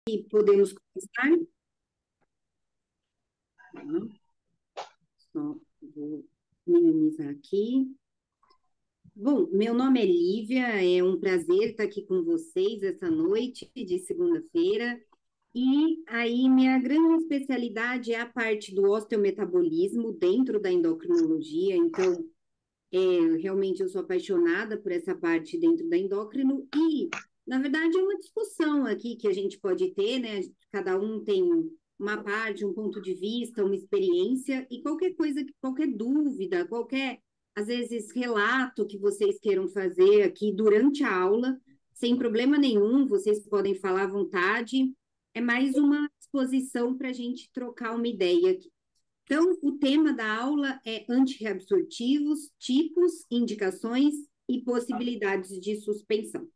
E podemos começar? Só vou minimizar aqui. Bom, meu nome é Lívia, é um prazer estar aqui com vocês essa noite de segunda-feira. E aí, minha grande especialidade é a parte do osteometabolismo dentro da endocrinologia. Então, realmente eu sou apaixonada por essa parte dentro da endócrino e, na verdade, é uma discussão aqui que a gente pode ter, né? Cada um tem uma parte, um ponto de vista, uma experiência e qualquer coisa, qualquer dúvida, qualquer, às vezes, relato que vocês queiram fazer aqui durante a aula, sem problema nenhum, vocês podem falar à vontade. É mais uma exposição para a gente trocar uma ideia aqui. Então, o tema da aula é antirreabsortivos, tipos, indicações e possibilidades de suspensão.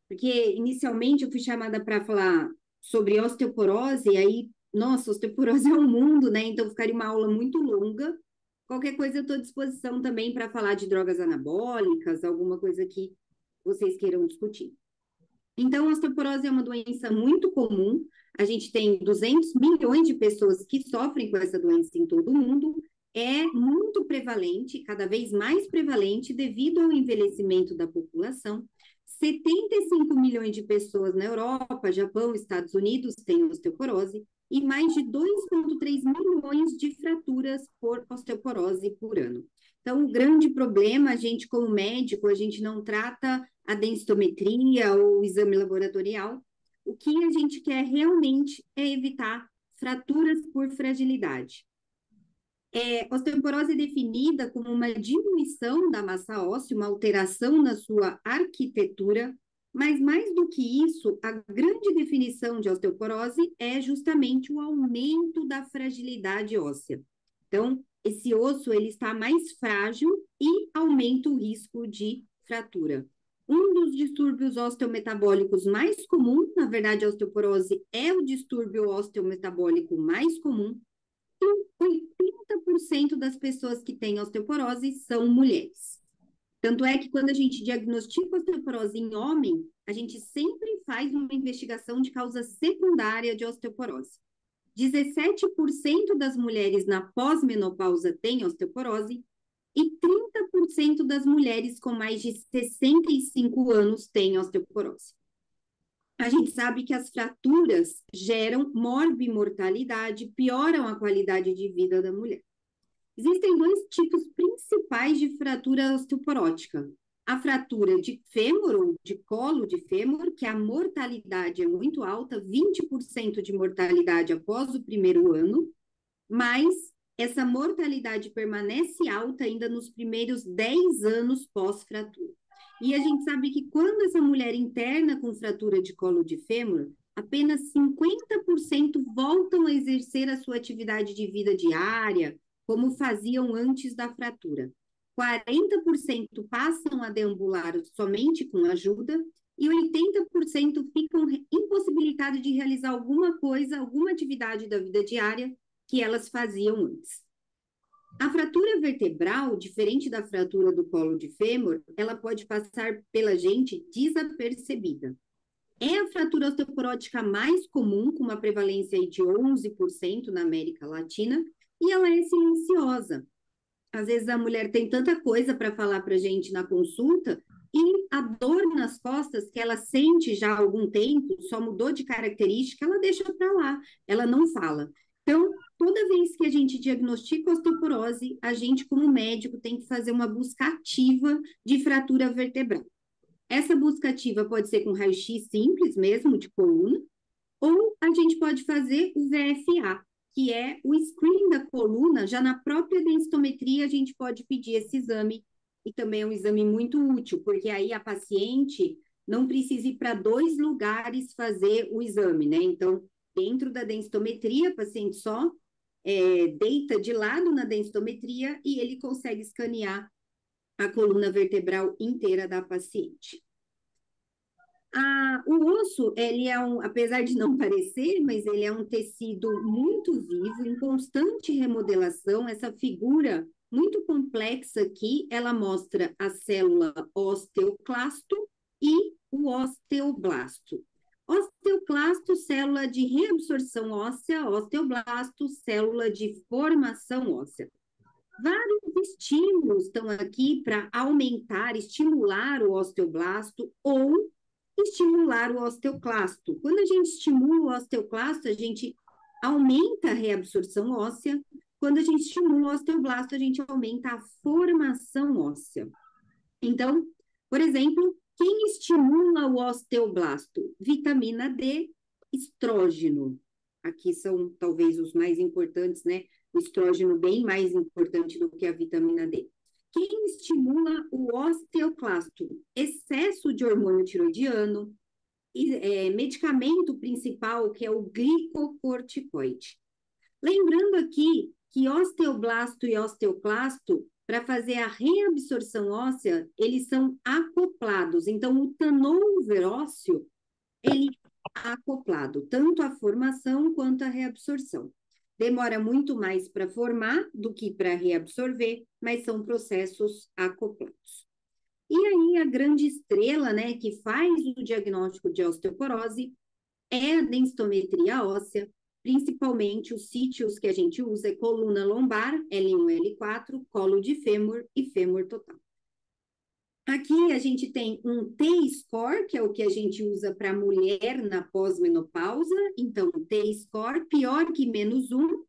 Porque, inicialmente, eu fui chamada para falar sobre osteoporose, e aí, nossa, osteoporose é um mundo, né? Então, ficaria uma aula muito longa. Qualquer coisa, eu estou à disposição também para falar de drogas anabólicas, alguma coisa que vocês queiram discutir. Então, a osteoporose é uma doença muito comum. A gente tem 200 milhões de pessoas que sofrem com essa doença em todo o mundo. É muito prevalente, cada vez mais prevalente, devido ao envelhecimento da população. 75 milhões de pessoas na Europa, Japão, Estados Unidos têm osteoporose e mais de 2,3 milhões de fraturas por osteoporose por ano. Então, o grande problema, a gente como médico, a gente não trata a densitometria ou o exame laboratorial. O que a gente quer realmente é evitar fraturas por fragilidade. Osteoporose é definida como uma diminuição da massa óssea, uma alteração na sua arquitetura, mas mais do que isso, a grande definição de osteoporose é justamente o aumento da fragilidade óssea. Então, esse osso ele está mais frágil e aumenta o risco de fratura. Um dos distúrbios osteometabólicos mais comum, na verdade, a osteoporose é o distúrbio osteometabólico mais comum, e 80% das pessoas que têm osteoporose são mulheres. Tanto é que quando a gente diagnostica osteoporose em homem, a gente sempre faz uma investigação de causa secundária de osteoporose. 17% das mulheres na pós-menopausa têm osteoporose e 30% das mulheres com mais de 65 anos têm osteoporose. A gente sabe que as fraturas geram morbimortalidade, pioram a qualidade de vida da mulher. Existem dois tipos principais de fratura osteoporótica. A fratura de fêmur ou de colo de fêmur, que a mortalidade é muito alta, 20% de mortalidade após o primeiro ano, mas essa mortalidade permanece alta ainda nos primeiros 10 anos pós-fratura. E a gente sabe que quando essa mulher interna com fratura de colo de fêmur, apenas 50% voltam a exercer a sua atividade de vida diária, como faziam antes da fratura. 40% passam a deambular somente com ajuda e 80% ficam impossibilitados de realizar alguma coisa, alguma atividade da vida diária que elas faziam antes. A fratura vertebral, diferente da fratura do colo de fêmur, ela pode passar pela gente desapercebida. É a fratura osteoporótica mais comum, com uma prevalência de 11% na América Latina, e ela é silenciosa. Às vezes a mulher tem tanta coisa para falar para a gente na consulta, e a dor nas costas que ela sente já há algum tempo, só mudou de característica, ela deixa para lá, ela não fala. Então, toda vez que a gente diagnostica osteoporose, a gente, como médico, tem que fazer uma busca ativa de fratura vertebral. Essa busca ativa pode ser com raio-x simples mesmo, de coluna, ou a gente pode fazer o VFA, que é o screening da coluna, já na própria densitometria a gente pode pedir esse exame, e também é um exame muito útil, porque aí a paciente não precisa ir para 2 lugares fazer o exame, né? Então, dentro da densitometria, a paciente só deita de lado na densitometria e ele consegue escanear a coluna vertebral inteira da paciente. O osso, ele é apesar de não parecer, mas ele é um tecido muito vivo, em constante remodelação. Essa figura muito complexa aqui, ela mostra a célula osteoclasto e o osteoblasto. Osteoclasto, célula de reabsorção óssea, osteoblasto, célula de formação óssea. Vários estímulos estão aqui para aumentar, estimular o osteoblasto ou estimular o osteoclasto. Quando a gente estimula o osteoclasto, a gente aumenta a reabsorção óssea. Quando a gente estimula o osteoblasto, a gente aumenta a formação óssea. Então, por exemplo, quem estimula o osteoblasto? Vitamina D, estrógeno. Aqui são talvez os mais importantes, né? O estrógeno bem mais importante do que a vitamina D. Quem estimula o osteoclasto? Excesso de hormônio tiroidiano, medicamento principal, que é o glicocorticoide. Lembrando aqui que osteoblasto e osteoclasto, para fazer a reabsorção óssea, eles são acoplados. Então, o turnover ósseo, ele é acoplado, tanto a formação quanto a reabsorção. Demora muito mais para formar do que para reabsorver, mas são processos acoplados. E aí, a grande estrela, né, que faz o diagnóstico de osteoporose é a densitometria óssea, principalmente os sítios que a gente usa é coluna lombar, L1, L4, colo de fêmur e fêmur total. Aqui a gente tem um T-score, que é o que a gente usa para mulher na pós-menopausa. Então, T-score, pior que -1,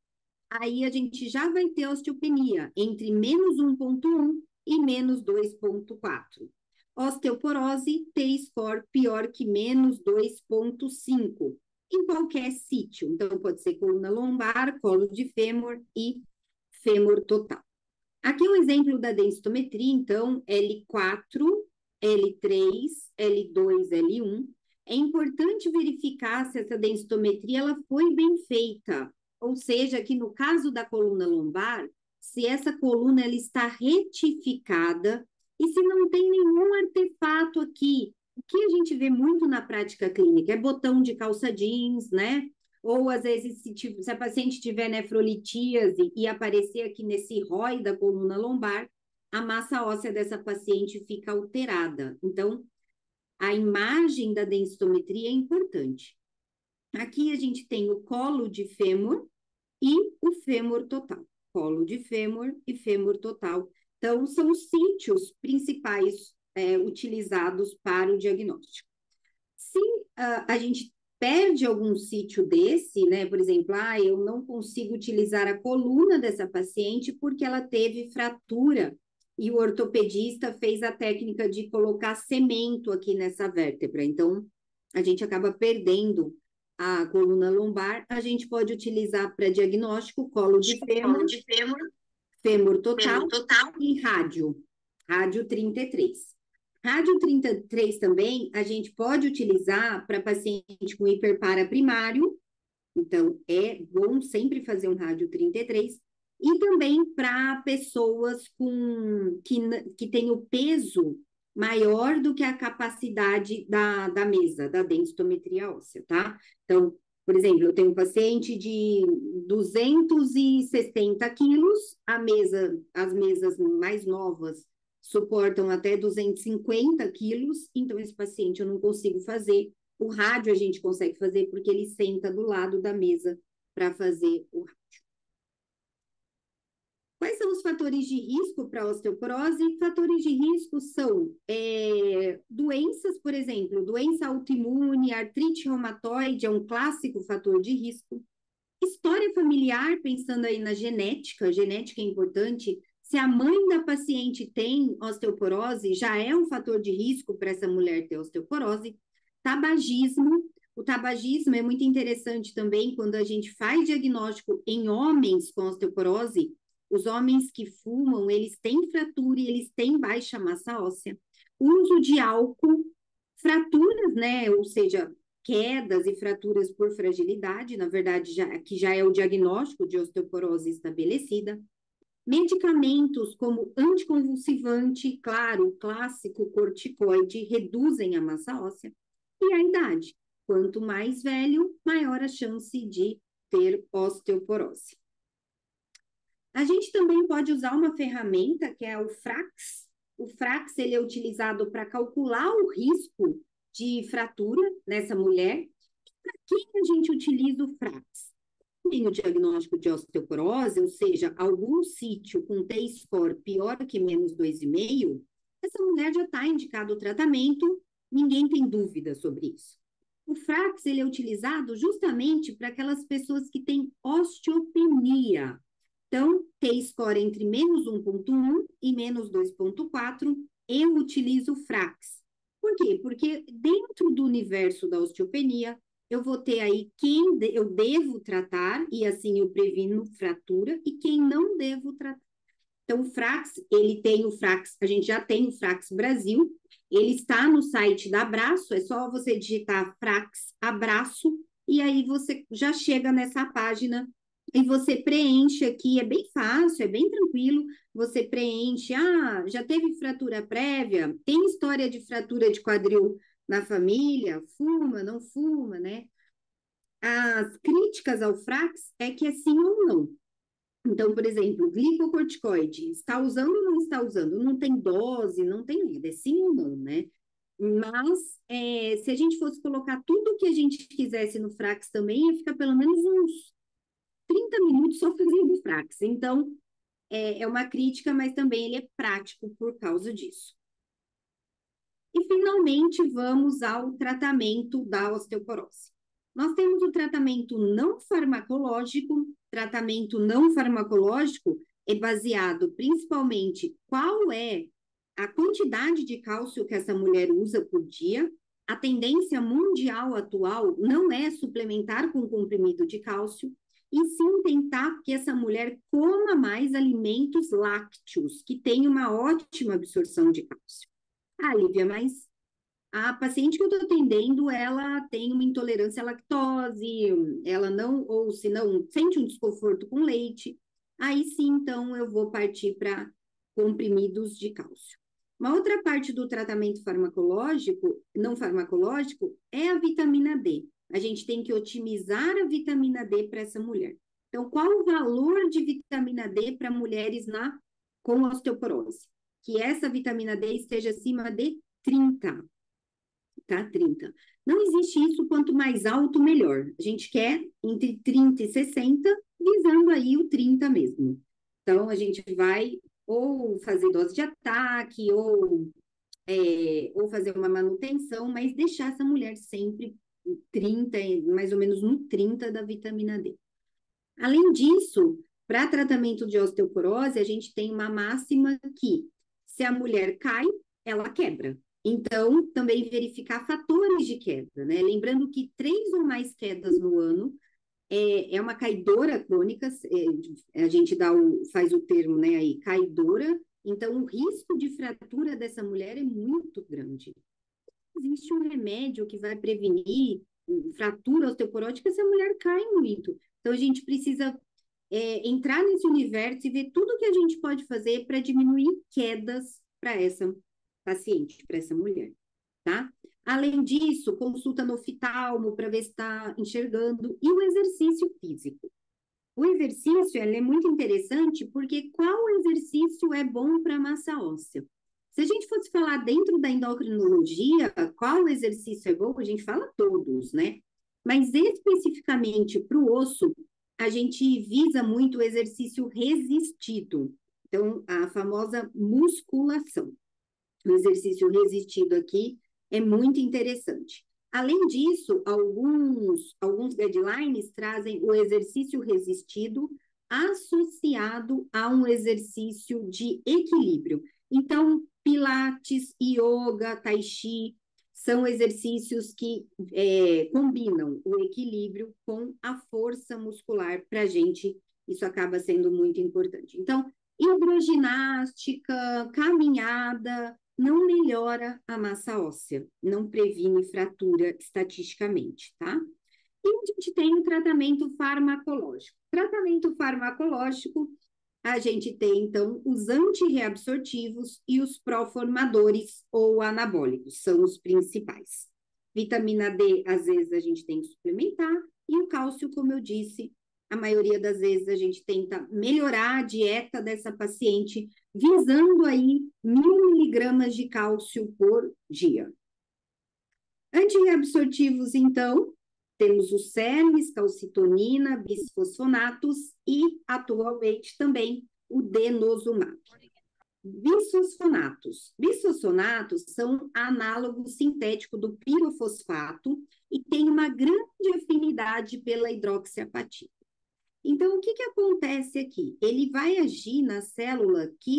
aí a gente já vai ter osteopenia, entre -1,1 e -2,4. Osteoporose, T-score pior que -2,5, em qualquer sítio. Então, pode ser coluna lombar, colo de fêmur e fêmur total. Aqui um exemplo da densitometria, então, L4, L3, L2, L1. É importante verificar se essa densitometria ela foi bem feita, ou seja, que no caso da coluna lombar, se essa coluna ela está retificada e se não tem nenhum artefato aqui. O que a gente vê muito na prática clínica é botão de calça jeans, né? Ou, às vezes, se a paciente tiver nefrolitíase e aparecer aqui nesse ROI da coluna lombar, a massa óssea dessa paciente fica alterada. Então, a imagem da densitometria é importante. Aqui a gente tem o colo de fêmur e o fêmur total. Colo de fêmur e fêmur total. Então, são os sítios principais utilizados para o diagnóstico. Se a gente perde algum sítio desse, né? Por exemplo, eu não consigo utilizar a coluna dessa paciente porque ela teve fratura e o ortopedista fez a técnica de colocar cemento aqui nessa vértebra. Então, a gente acaba perdendo a coluna lombar. A gente pode utilizar para diagnóstico colo de fêmur, fêmur total e rádio 33. Rádio 33 também a gente pode utilizar para paciente com hiperpara primário, então é bom sempre fazer um rádio 33, e também para pessoas que têm o peso maior do que a capacidade da mesa, da densitometria óssea, tá? Então, por exemplo, eu tenho um paciente de 260 quilos, as mesas mais novas suportam até 250 quilos, então esse paciente eu não consigo fazer. O rádio a gente consegue fazer porque ele senta do lado da mesa para fazer o rádio. Quais são os fatores de risco para a osteoporose? Fatores de risco são doenças, por exemplo, doença autoimune, artrite reumatoide é um clássico fator de risco. História familiar, pensando aí na genética é importante. Se a mãe da paciente tem osteoporose, já é um fator de risco para essa mulher ter osteoporose. Tabagismo. O tabagismo é muito interessante também quando a gente faz diagnóstico em homens com osteoporose. Os homens que fumam, eles têm fratura e eles têm baixa massa óssea. Uso de álcool, fraturas, né? Ou seja, quedas e fraturas por fragilidade, na verdade, que já é o diagnóstico de osteoporose estabelecida. Medicamentos como anticonvulsivante, claro, o clássico corticoide, reduzem a massa óssea. E a idade. Quanto mais velho, maior a chance de ter osteoporose. A gente também pode usar uma ferramenta que é o FRAX. O FRAX ele é utilizado para calcular o risco de fratura nessa mulher. Quem a gente utiliza o Frax? Tem o diagnóstico de osteoporose, ou seja, algum sítio com T-score pior que menos 2,5, essa mulher já está indicado o tratamento, ninguém tem dúvida sobre isso. O Frax ele é utilizado justamente para aquelas pessoas que têm osteopenia. Então, T-score entre menos 1,1 e menos 2,4, eu utilizo o Frax. Por quê? Porque dentro do universo da osteopenia, eu vou ter aí quem eu devo tratar, e assim eu previno fratura, e quem não devo tratar. Então, o Frax, ele tem o Frax, a gente já tem o Frax Brasil, ele está no site da Abraço, é só você digitar Frax Abraço, e aí você já chega nessa página e você preenche aqui, é bem fácil, é bem tranquilo, você preenche, já teve fratura prévia, tem história de fratura de quadril na família, fuma, não fuma, né? As críticas ao Frax é que é sim ou não. Então, por exemplo, glicocorticoide, está usando ou não está usando? Não tem dose, não tem nada, é sim ou não, né? Mas, se a gente fosse colocar tudo que a gente quisesse no Frax também, ia ficar pelo menos uns 30 minutos só fazendo Frax. Então, é uma crítica, mas também ele é prático por causa disso. E, finalmente, vamos ao tratamento da osteoporose. Nós temos o tratamento não farmacológico. Tratamento não farmacológico é baseado principalmente qual é a quantidade de cálcio que essa mulher usa por dia. A tendência mundial atual não é suplementar com comprimido de cálcio, e sim tentar que essa mulher coma mais alimentos lácteos, que têm uma ótima absorção de cálcio. Lívia, mas a paciente que eu estou atendendo, ela tem uma intolerância à lactose, ela não, ou se não, sente um desconforto com leite, aí sim, então, eu vou partir para comprimidos de cálcio. Uma outra parte do tratamento farmacológico, não farmacológico, é a vitamina D. A gente tem que otimizar a vitamina D para essa mulher. Então, qual o valor de vitamina D para mulheres com osteoporose? Que essa vitamina D esteja acima de 30, tá? 30. Não existe isso, quanto mais alto, melhor. A gente quer entre 30 e 60, visando aí o 30 mesmo. Então, a gente vai ou fazer dose de ataque, ou fazer uma manutenção, mas deixar essa mulher sempre 30, mais ou menos no 30 da vitamina D. Além disso, para tratamento de osteoporose, a gente tem uma máxima que, se a mulher cai, ela quebra. Então, também verificar fatores de queda, né? Lembrando que 3 ou mais quedas no ano é uma caidora crônica, a gente faz o termo, né, aí, caidora, então o risco de fratura dessa mulher é muito grande. Existe um remédio que vai prevenir fratura osteoporótica se a mulher cai muito. Então, a gente precisa entrar nesse universo e ver tudo que a gente pode fazer para diminuir quedas para essa paciente, para essa mulher, tá? Além disso, consulta no oftalmo para ver se está enxergando, e o exercício físico. O exercício é muito interessante porque qual exercício é bom para a massa óssea? Se a gente fosse falar dentro da endocrinologia, qual exercício é bom, a gente fala todos, né? Mas especificamente para o osso, a gente visa muito o exercício resistido. Então, a famosa musculação. O exercício resistido aqui é muito interessante. Além disso, alguns guidelines trazem o exercício resistido associado a um exercício de equilíbrio. Então, pilates, yoga, tai chi, são exercícios que combinam o equilíbrio com a força muscular para a gente. Isso acaba sendo muito importante. Então, hidroginástica, caminhada, não melhora a massa óssea, não previne fratura estatisticamente, tá? E a gente tem o tratamento farmacológico. Tratamento farmacológico, a gente tem, então, os antirreabsortivos e os proformadores ou anabólicos, são os principais. Vitamina D, às vezes, a gente tem que suplementar, e o cálcio, como eu disse, a maioria das vezes a gente tenta melhorar a dieta dessa paciente, visando aí 1.000 miligramas de cálcio por dia. Antirreabsortivos, então, Temos os cernes, calcitonina, bisfosfonatos e, atualmente, também o denosumab. Bisfosfonatos. Bisfosfonatos são análogos sintéticos do pirofosfato e têm uma grande afinidade pela hidroxiapatita. Então, o que acontece aqui? Ele vai agir na célula que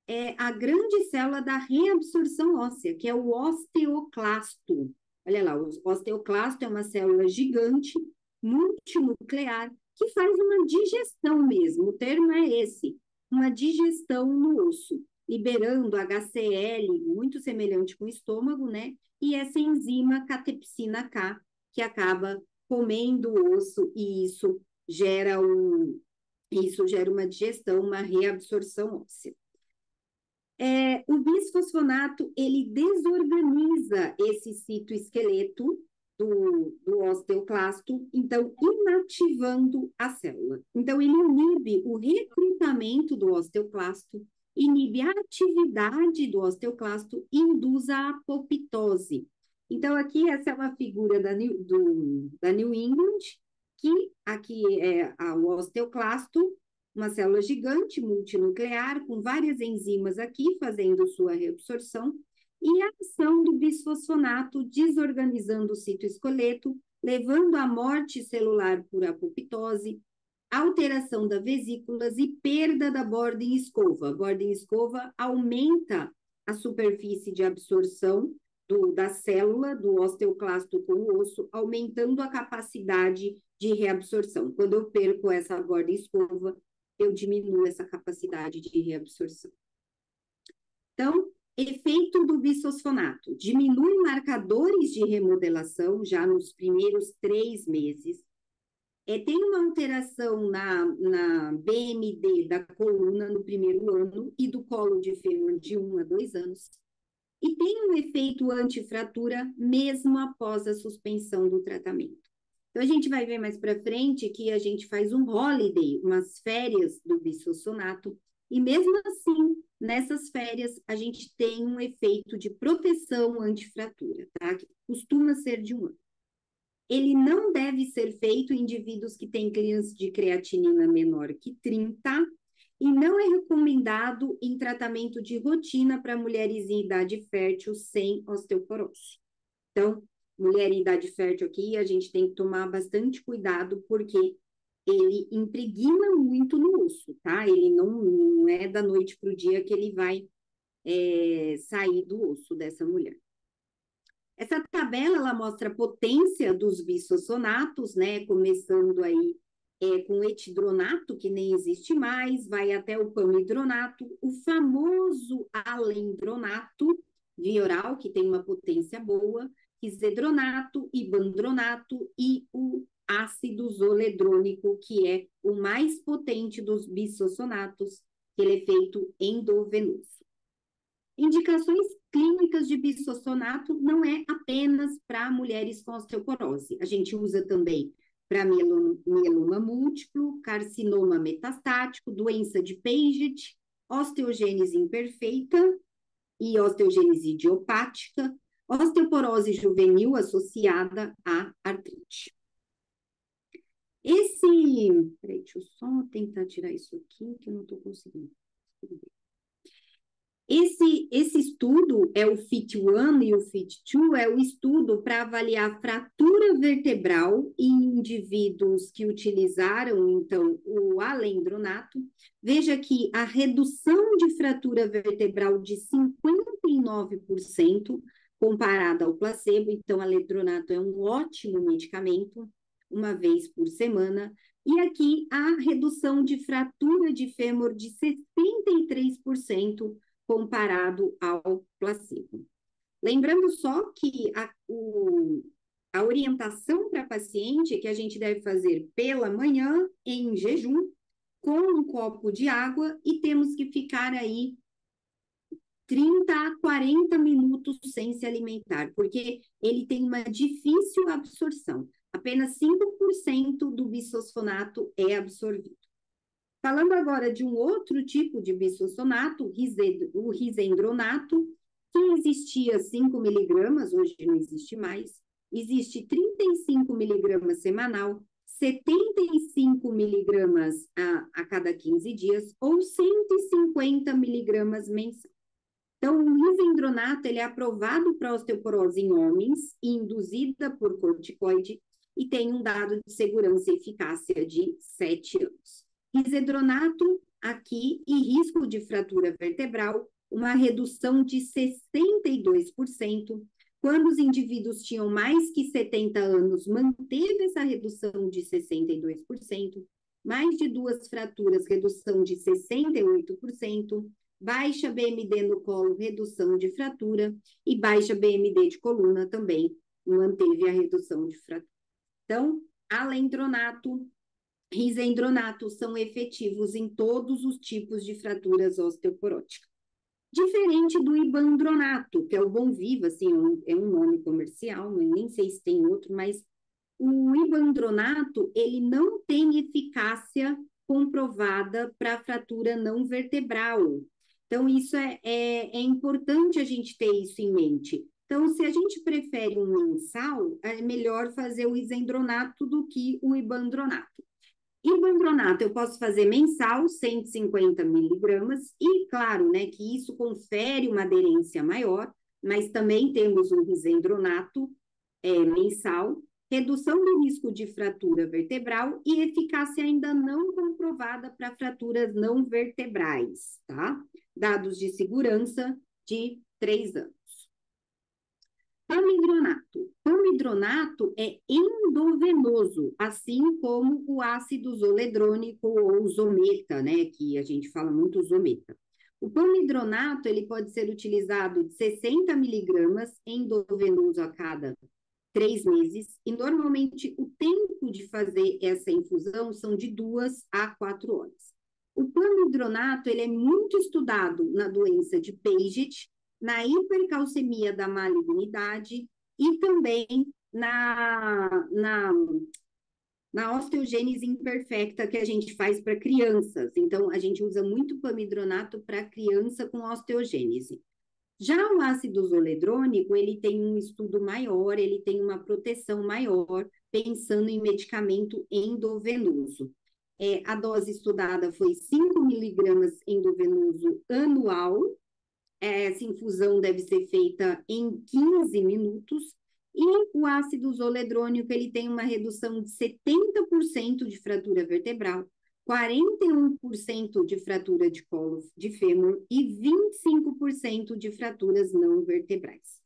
é a grande célula da reabsorção óssea, que é o osteoclasto. Olha lá, o osteoclasto é uma célula gigante, multinuclear, que faz uma digestão mesmo, o termo é esse, uma digestão no osso, liberando HCl, muito semelhante com o estômago, né? E essa enzima catepsina K, que acaba comendo o osso, e isso gera uma digestão, uma reabsorção óssea. O bisfosfonato, ele desorganiza esse citoesqueleto do osteoclasto, então, inativando a célula. Então, ele inibe o recrutamento do osteoclasto, inibe a atividade do osteoclasto e induz a apoptose. Então, aqui, essa é uma figura da New England, que aqui é o osteoclasto, uma célula gigante multinuclear, com várias enzimas aqui fazendo sua reabsorção, e a ação do bisfosfonato desorganizando o citoesqueleto, levando à morte celular por apoptose, alteração das vesículas e perda da borda em escova. A borda em escova aumenta a superfície de absorção da célula, do osteoclasto com o osso, aumentando a capacidade de reabsorção. Quando eu perco essa borda em escova, eu diminuo essa capacidade de reabsorção. Então, efeito do bisfosfonato. Diminui marcadores de remodelação já nos primeiros 3 meses. Tem uma alteração na BMD da coluna no primeiro ano e do colo de fêmur de 1 a 2 anos. E tem um efeito antifratura mesmo após a suspensão do tratamento. Então, a gente vai ver mais para frente que a gente faz um holiday, umas férias do bisfosfonato, e mesmo assim, nessas férias, a gente tem um efeito de proteção antifratura, tá? Que costuma ser de 1 ano. Ele não deve ser feito em indivíduos que têm clearance de creatinina menor que 30, e não é recomendado em tratamento de rotina para mulheres em idade fértil sem osteoporose. Então, mulher em idade fértil aqui, a gente tem que tomar bastante cuidado, porque ele impregna muito no osso, tá? Ele não é da noite para o dia que ele vai sair do osso dessa mulher. Essa tabela, ela mostra a potência dos bisfosfonatos, né? Começando aí com o etidronato, que nem existe mais, vai até o pamidronato, o famoso alendronato via oral, que tem uma potência boa, isdronato, ibandronato e o ácido zoledrônico, que é o mais potente dos bisfosfonatos, que ele é feito endovenoso. Indicações clínicas de bisfosfonato não é apenas para mulheres com osteoporose. A gente usa também para mieloma múltiplo, carcinoma metastático, doença de Paget, osteogênese imperfeita e osteogênese idiopática, osteoporose juvenil associada à artrite. Peraí, deixa eu só tentar tirar isso aqui, que eu não estou conseguindo. Esse estudo é o FIT1 e o FIT2, é o estudo para avaliar fratura vertebral em indivíduos que utilizaram, então, o alendronato. Veja que a redução de fratura vertebral de 59%, comparada ao placebo, então, alendronato é um ótimo medicamento, uma vez por semana. E aqui, a redução de fratura de fêmur de 63%, comparado ao placebo. Lembrando só que a orientação para paciente é que a gente deve fazer pela manhã, em jejum, com um copo de água, e temos que ficar aí 30 a 40 minutos sem se alimentar, porque ele tem uma difícil absorção. Apenas 5% do bisfosfonato é absorvido. Falando agora de um outro tipo de bisfosfonato, o risendronato, que existia 5 miligramas, hoje não existe mais, existe 35 miligramas semanal, 75 miligramas a cada 15 dias ou 150 miligramas mensal. Então, o lisindronato ele é aprovado para osteoporose em homens, induzida por corticoide, e tem um dado de segurança e eficácia de 7 anos. Risendronato, aqui, e risco de fratura vertebral, uma redução de 62%. Quando os indivíduos tinham mais que 70 anos, manteve essa redução de 62%. Mais de 2 fraturas, redução de 68%. Baixa BMD no colo, redução de fratura, e baixa BMD de coluna também manteve a redução de fratura. Então, alendronato, risendronato são efetivos em todos os tipos de fraturas osteoporóticas. Diferente do ibandronato, que é o Bonviva, assim, é um nome comercial, nem sei se tem outro, mas o ibandronato, ele não tem eficácia comprovada para fratura não vertebral. Então, isso é importante a gente ter isso em mente. Então, se a gente prefere um mensal, é melhor fazer o isendronato do que o ibandronato. Ibandronato eu posso fazer mensal, 150 miligramas, e claro, né, que isso confere uma aderência maior, mas também temos um risendronato mensal, redução do risco de fratura vertebral e eficácia ainda não comprovada para fraturas não vertebrais, tá? Dados de segurança de 3 anos. Pamidronato. Pamidronato é endovenoso, assim como o ácido zoledrônico ou zometa, né, que a gente fala muito zometa. O pamidronato, ele pode ser utilizado de 60 miligramas endovenoso a cada 3 meses, e normalmente o tempo de fazer essa infusão são de 2 a 4 horas. O pamidronato, ele é muito estudado na doença de Paget, na hipercalcemia da malignidade e também na osteogênese imperfecta que a gente faz para crianças. Então, a gente usa muito pamidronato para criança com osteogênese. Já o ácido zoledrônico, ele tem um estudo maior, ele tem uma proteção maior, pensando em medicamento endovenoso. A dose estudada foi 5 miligramas endovenoso anual. Essa infusão deve ser feita em 15 minutos. E o ácido zoledrônico, ele tem uma redução de 70% de fratura vertebral, 41% de fratura de colo de fêmur e 25% de fraturas não vertebrais.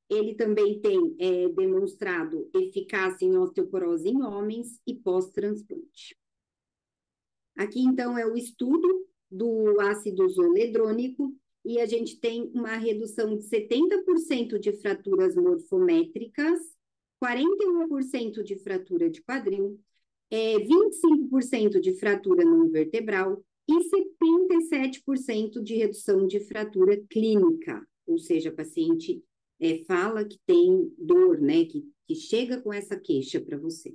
Ele também tem demonstrado eficácia em osteoporose em homens e pós-transplante. Aqui, então, é o estudo do ácido zoledrônico, e a gente tem uma redução de 70% de fraturas morfométricas, 41% de fratura de quadril, 25% de fratura não vertebral e 77% de redução de fratura clínica, ou seja, a paciente fala que tem dor, né, que chega com essa queixa para você.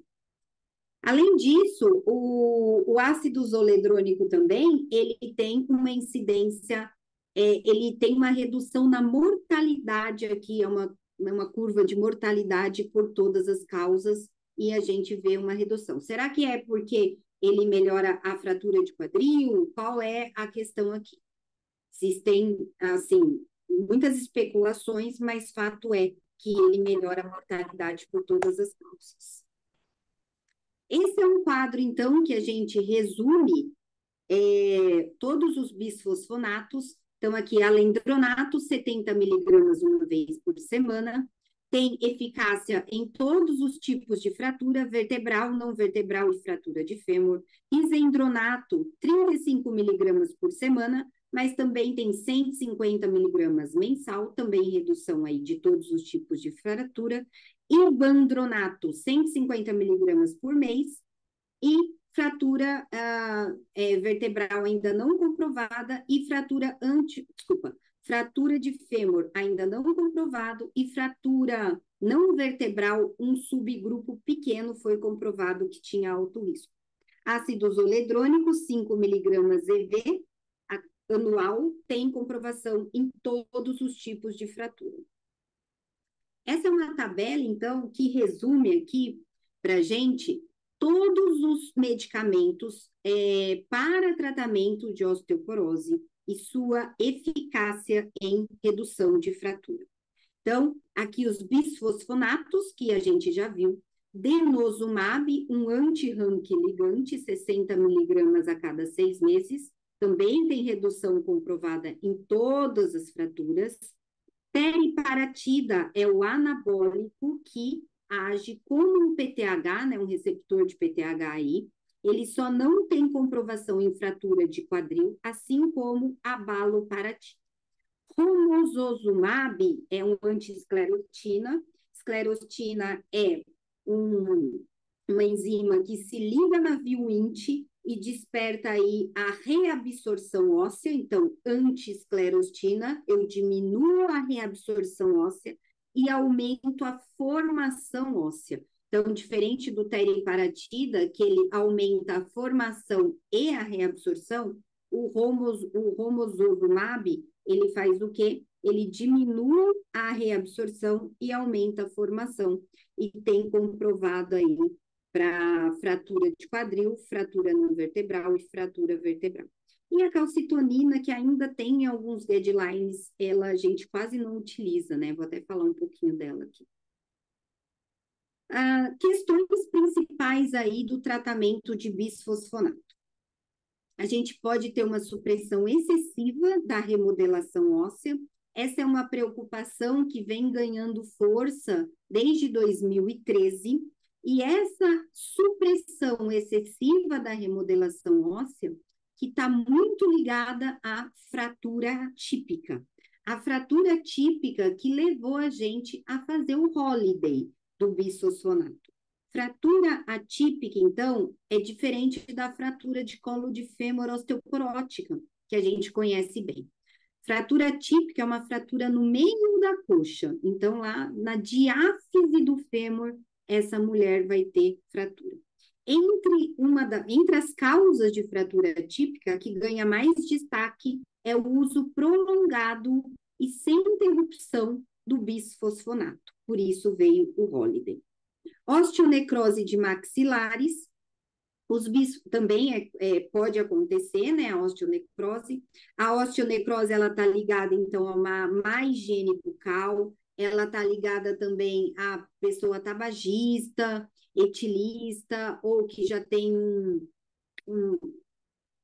Além disso, o ácido zoledrônico também, ele tem uma incidência, ele tem uma redução na mortalidade aqui, é uma curva de mortalidade por todas as causas, e a gente vê uma redução. Será que é porque ele melhora a fratura de quadril? Qual é a questão aqui? Existem, assim, muitas especulações, mas fato é que ele melhora a mortalidade por todas as causas. Esse é um quadro, então, que a gente resume todos os bisfosfonatos. Então, aqui, alendronato, 70 miligramas uma vez por semana. Tem eficácia em todos os tipos de fratura, vertebral, não vertebral e fratura de fêmur. Isendronato, 35 miligramas por semana, mas também tem 150 miligramas mensal, também redução aí de todos os tipos de fratura. Ibandronato, 150 miligramas por mês, e fratura vertebral ainda não comprovada, e fratura de fêmur ainda não comprovado, e fratura não vertebral, um subgrupo pequeno foi comprovado que tinha alto risco. Ácido zoledrônico, 5 miligramas EV anual, tem comprovação em todos os tipos de fratura. Essa é uma tabela, então, que resume aqui para a gente todos os medicamentos para tratamento de osteoporose e sua eficácia em redução de fratura. Então, aqui os bisfosfonatos, que a gente já viu, denosumab, um anti-RANKI ligante, 60 miligramas a cada 6 meses, também tem redução comprovada em todas as fraturas. Teriparatida é o anabólico que age como um PTH, né, um receptor de PTH aí. Ele só não tem comprovação em fratura de quadril, assim como a baloparatida. Romosozumab é um anti-esclerotina. Esclerotina é uma enzima que se liga na VIUINT e desperta aí a reabsorção óssea. Então, anti-esclerotina, eu diminuo a reabsorção óssea e aumento a formação óssea. Então, diferente do teriparatida, que ele aumenta a formação e a reabsorção, o romosozumab, ele faz o quê? Ele diminui a reabsorção e aumenta a formação. E tem comprovado aí para fratura de quadril, fratura não vertebral e fratura vertebral. E a calcitonina, que ainda tem alguns guidelines, ela a gente quase não utiliza, né? Vou até falar um pouquinho dela aqui. Questões principais aí do tratamento de bisfosfonato. A gente pode ter uma supressão excessiva da remodelação óssea. Essa é uma preocupação que vem ganhando força desde 2013, e essa supressão excessiva da remodelação óssea, que está muito ligada à fratura atípica. A fratura típica que levou a gente a fazer o holiday do bisfosfonato. Fratura atípica, então, é diferente da fratura de colo de fêmur osteoporótica, que a gente conhece bem. Fratura atípica é uma fratura no meio da coxa. Então, lá na diáfise do fêmur, essa mulher vai ter fratura. Entre as causas de fratura atípica, a que ganha mais destaque é o uso prolongado e sem interrupção do bisfosfonato. Por isso veio o holiday. Osteonecrose de maxilares, também pode acontecer, né, a osteonecrose. A osteonecrose, ela está ligada, então, a uma má higiene bucal, ela está ligada também a pessoa tabagista, etilista, ou que já tem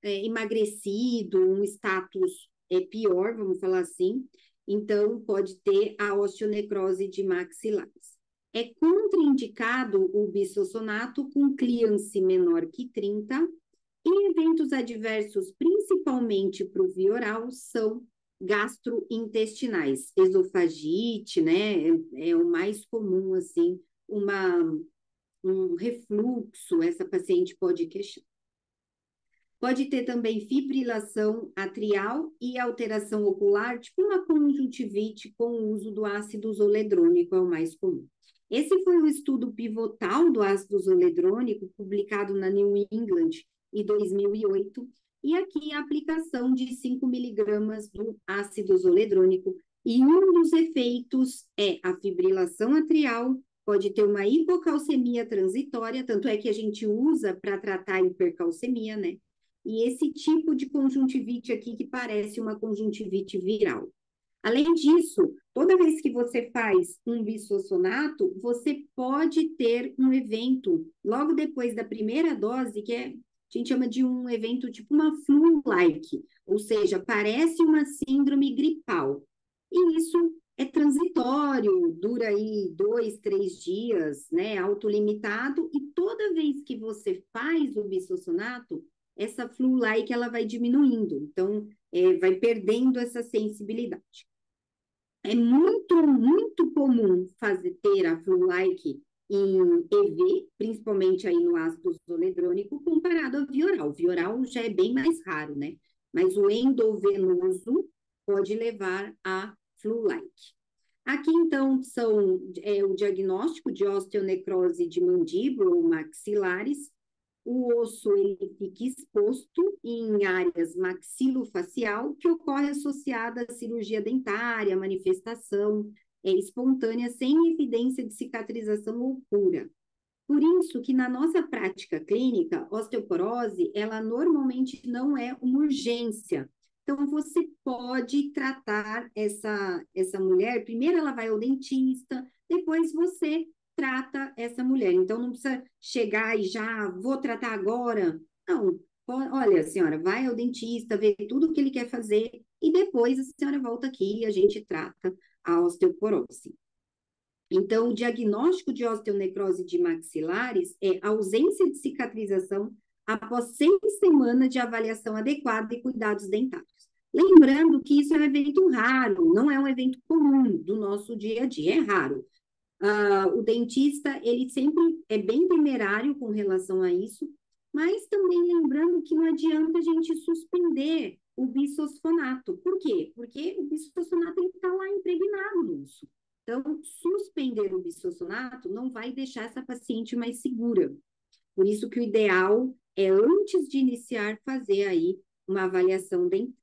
emagrecido, um status pior, vamos falar assim. Então, pode ter a osteonecrose de maxilares. É contraindicado o bisfosfonato com clearance menor que 30, e eventos adversos, principalmente para o via oral, são gastrointestinais. Esofagite, né, é o mais comum, assim, um refluxo, essa paciente pode queixar. Pode ter também fibrilação atrial e alteração ocular, tipo uma conjuntivite com o uso do ácido zoledrônico, é o mais comum. Esse foi o estudo pivotal do ácido zoledrônico, publicado na New England em 2008, e aqui a aplicação de 5 miligramas do ácido zoledrônico, e um dos efeitos é a fibrilação atrial, pode ter uma hipocalcemia transitória, tanto é que a gente usa para tratar a hipercalcemia, né? E esse tipo de conjuntivite aqui que parece uma conjuntivite viral. Além disso, toda vez que você faz um bisfosfonato, você pode ter um evento logo depois da primeira dose, que a gente chama de um evento tipo uma flu-like, ou seja, parece uma síndrome gripal. E isso é transitório, dura aí 2, 3 dias, né, autolimitado, e toda vez que você faz o bisfosfonato, essa flu-like ela vai diminuindo, então vai perdendo essa sensibilidade. É muito comum ter a flu-like em EV, principalmente aí no ácido zoledrônico, comparado ao via oral. O via oral já é bem mais raro, né? Mas o endovenoso pode levar a flu-like. Aqui, então, o diagnóstico de osteonecrose de mandíbula ou maxilares. O osso ele fica exposto em áreas maxilofacial, que ocorre associada à cirurgia dentária, manifestação espontânea, sem evidência de cicatrização ou cura. Por isso que na nossa prática clínica, osteoporose, ela normalmente não é uma urgência. Então, você pode tratar essa mulher, primeiro ela vai ao dentista, depois você trata essa mulher. Então, não precisa chegar e já, vou tratar agora. Não, olha, senhora, vai ao dentista, vê tudo o que ele quer fazer, e depois a senhora volta aqui e a gente trata a osteoporose. Então, o diagnóstico de osteonecrose de maxilares é ausência de cicatrização após 6 semanas de avaliação adequada e cuidados dentários. Lembrando que isso é um evento raro, não é um evento comum do nosso dia a dia, é raro. O dentista, ele sempre é bem temerário com relação a isso, mas também lembrando que não adianta a gente suspender o bisfosfonato. Por quê? Porque o bisfosfonato tem que estar lá impregnado nisso. Então, suspender o bisfosfonato não vai deixar essa paciente mais segura. Por isso que o ideal é, antes de iniciar, fazer aí uma avaliação dentária.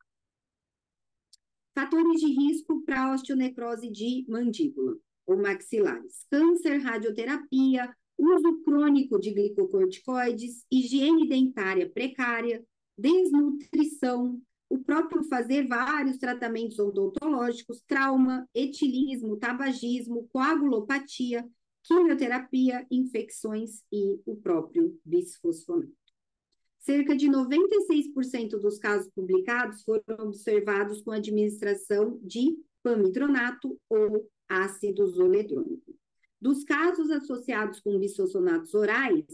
Fatores de risco para osteonecrose de mandíbula ou maxilares: câncer, radioterapia, uso crônico de glicocorticoides, higiene dentária precária, desnutrição, o próprio fazer vários tratamentos odontológicos, trauma, etilismo, tabagismo, coagulopatia, quimioterapia, infecções e o próprio bisfosfonato. Cerca de 96% dos casos publicados foram observados com administração de pamidronato ou ácido zoledrônico. Dos casos associados com bisfosfonatos orais,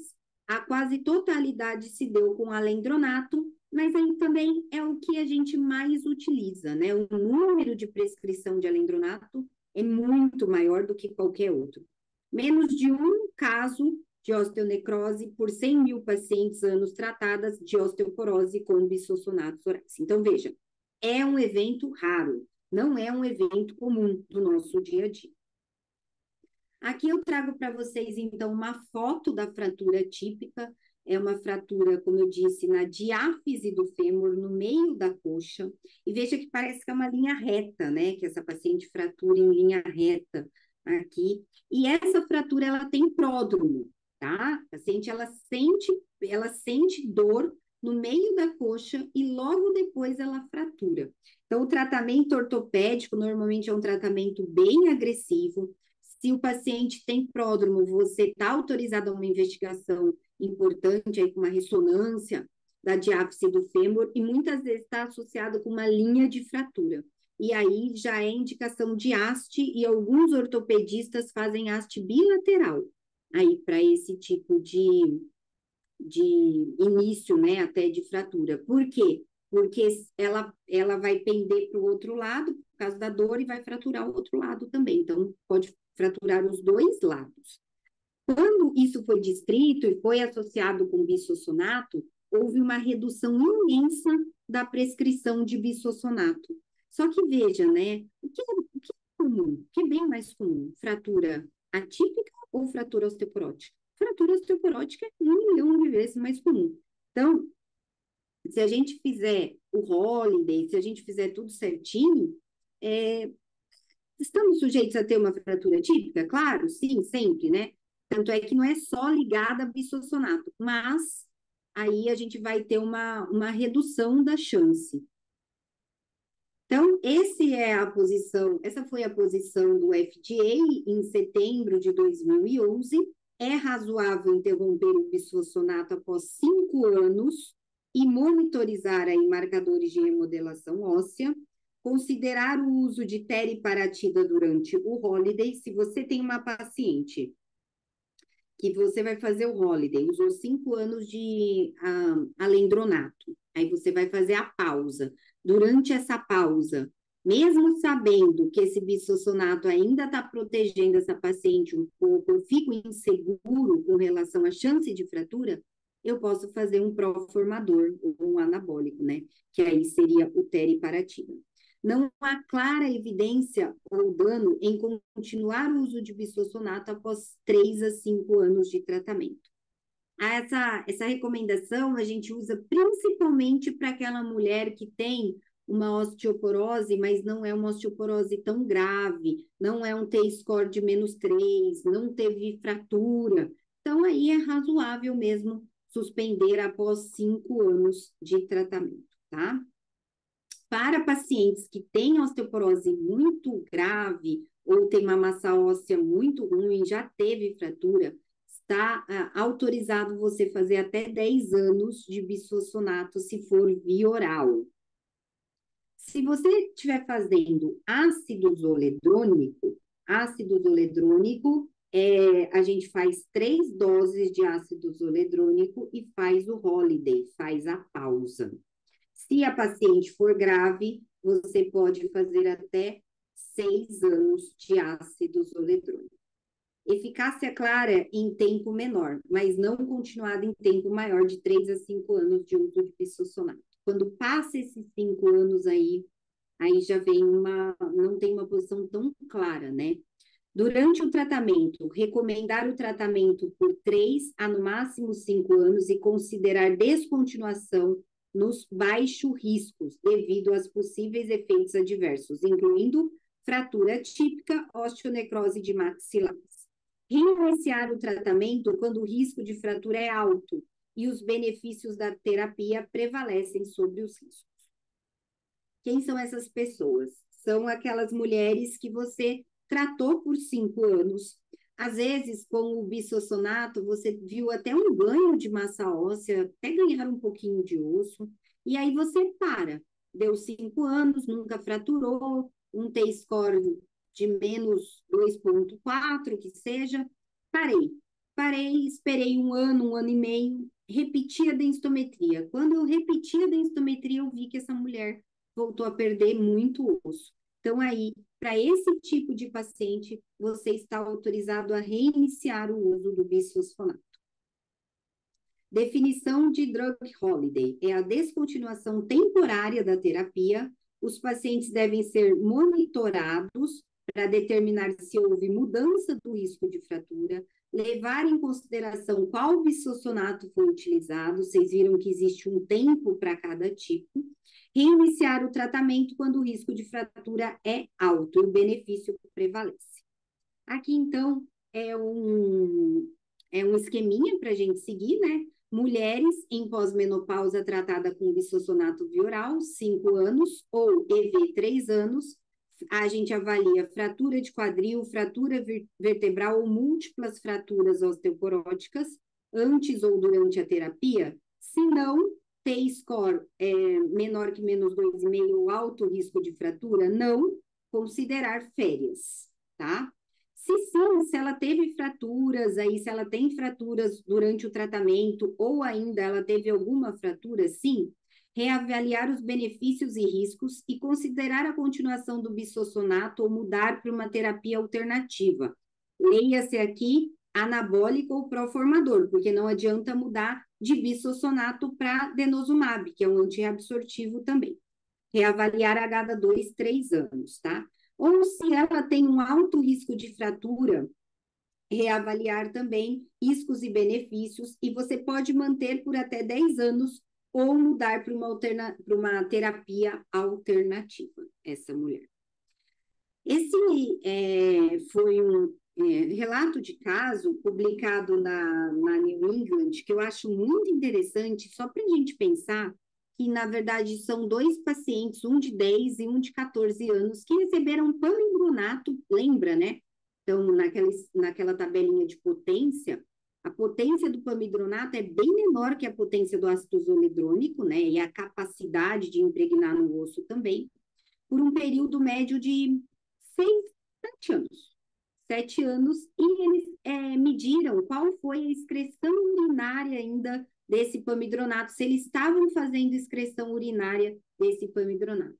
a quase totalidade se deu com alendronato, mas aí também é o que a gente mais utiliza, né? O número de prescrição de alendronato é muito maior do que qualquer outro. Menos de um caso de osteonecrose por 100 mil pacientes anos tratadas de osteoporose com bisfosfonatos orais. Então, veja, é um evento raro, não é um evento comum do nosso dia a dia. Aqui eu trago para vocês, então, uma foto da fratura típica. É uma fratura, como eu disse, na diáfise do fêmur, no meio da coxa. E veja que parece que é uma linha reta, né? Que essa paciente fratura em linha reta aqui. E essa fratura, ela tem pródromo, tá? A paciente, ela sente dor no meio da coxa e logo depois ela fratura. Então, o tratamento ortopédico normalmente é um tratamento bem agressivo. Se o paciente tem pródromo, você está autorizado a uma investigação importante, aí, com uma ressonância da diáfise do fêmur, e muitas vezes está associado com uma linha de fratura. E aí já é indicação de haste, e alguns ortopedistas fazem haste bilateral aí para esse tipo de início, né, até de fratura. Por quê? Porque ela vai pender para o outro lado, por causa da dor, e vai fraturar o outro lado também. Então, pode fraturar os dois lados. Quando isso foi descrito e foi associado com bisfosfonato, houve uma redução imensa da prescrição de bisfosfonato. Só que veja, né, o que é comum, o que é bem mais comum? Fratura atípica ou fratura osteoporótica? Fratura osteoporótica é 1 milhão de vezes mais comum. Então, se a gente fizer o Holiday, se a gente fizer tudo certinho, estamos sujeitos a ter uma fratura típica? Claro, sim, sempre, né? Tanto é que não é só ligada a bisfosfonato, mas aí a gente vai ter uma redução da chance. Então, essa foi a posição do FDA em setembro de 2011. É razoável interromper o bisfosfonato após 5 anos e monitorizar aí marcadores de remodelação óssea, considerar o uso de teriparatida durante o Holiday. Se você tem uma paciente que você vai fazer o Holiday, usou 5 anos de alendronato, aí você vai fazer a pausa. Durante essa pausa, mesmo sabendo que esse bisfosfonato ainda está protegendo essa paciente um pouco, eu fico inseguro com relação à chance de fratura, eu posso fazer um pró-formador, ou um anabólico, né? Que aí seria o teriparatida. Não há clara evidência ou dano em continuar o uso de bisfosfonato após 3 a 5 anos de tratamento. Essa recomendação a gente usa principalmente para aquela mulher que tem uma osteoporose, mas não é uma osteoporose tão grave, não é um T-score de -3, não teve fratura. Então, aí é razoável mesmo suspender após 5 anos de tratamento, tá? Para pacientes que têm osteoporose muito grave ou tem uma massa óssea muito ruim, já teve fratura, está autorizado você fazer até 10 anos de bisfosfonato se for via oral. Se você estiver fazendo ácido zoledrônico, a gente faz 3 doses de ácido zoledrônico e faz o holiday, faz a pausa. Se a paciente for grave, você pode fazer até 6 anos de ácido zoledrônico. Eficácia clara em tempo menor, mas não continuada em tempo maior de 3 a 5 anos de uso de bisfosfonato. Quando passa esses 5 anos aí já vem não tem uma posição tão clara, né? Durante o tratamento, recomendar o tratamento por 3 a no máximo 5 anos e considerar descontinuação nos baixos riscos devido aos possíveis efeitos adversos, incluindo fratura típica, osteonecrose de maxilares. Reiniciar o tratamento quando o risco de fratura é alto e os benefícios da terapia prevalecem sobre os riscos. Quem são essas pessoas? São aquelas mulheres que você tratou por 5 anos. Às vezes, com o bisfosfonato, você viu até um ganho de massa óssea, até ganhar um pouquinho de osso, e aí você para. Deu 5 anos, nunca fraturou, um T-score de -2,4, que seja. Parei, esperei um ano e meio, repeti a densitometria. Quando eu repeti a densitometria, eu vi que essa mulher voltou a perder muito osso. Então, aí, para esse tipo de paciente, você está autorizado a reiniciar o uso do bisfosfonato. Definição de drug holiday é a descontinuação temporária da terapia. Os pacientes devem ser monitorados para determinar se houve mudança do risco de fratura, levar em consideração qual bisfosfonato foi utilizado, vocês viram que existe um tempo para cada tipo, reiniciar o tratamento quando o risco de fratura é alto e o benefício prevalece. Aqui, então, é um esqueminha para a gente seguir, né? Mulheres em pós-menopausa tratada com bisfosfonato via oral, 5 anos, ou EV, 3 anos, a gente avalia fratura de quadril, fratura vertebral ou múltiplas fraturas osteoporóticas antes ou durante a terapia. Se não, T-score menor que -2,5 ou alto risco de fratura, não considerar férias, tá? Se sim, se ela teve fraturas, aí se ela tem fraturas durante o tratamento ou ainda ela teve alguma fratura, sim, reavaliar os benefícios e riscos e considerar a continuação do bisfosfonato ou mudar para uma terapia alternativa. Leia-se aqui anabólico ou pró-formador, porque não adianta mudar de bisfosfonato para denosumab, que é um antirreabsortivo também. Reavaliar a cada 2, 3 anos, tá? Ou se ela tem um alto risco de fratura, reavaliar também riscos e benefícios, e você pode manter por até 10 anos ou mudar para uma terapia alternativa, essa mulher. Esse foi um relato de caso publicado na New England, que eu acho muito interessante, só para a gente pensar que, na verdade, são 2 pacientes, um de 10 e um de 14 anos, que receberam pamidronato, lembra, né? Então, naquela tabelinha de potência, a potência do pamidronato é bem menor que a potência do ácido zoledrônico, né? E a capacidade de impregnar no osso também, por um período médio de 7 anos. 7 anos, e eles mediram qual foi a excreção urinária ainda desse pamidronato, se eles estavam fazendo excreção urinária desse pamidronato.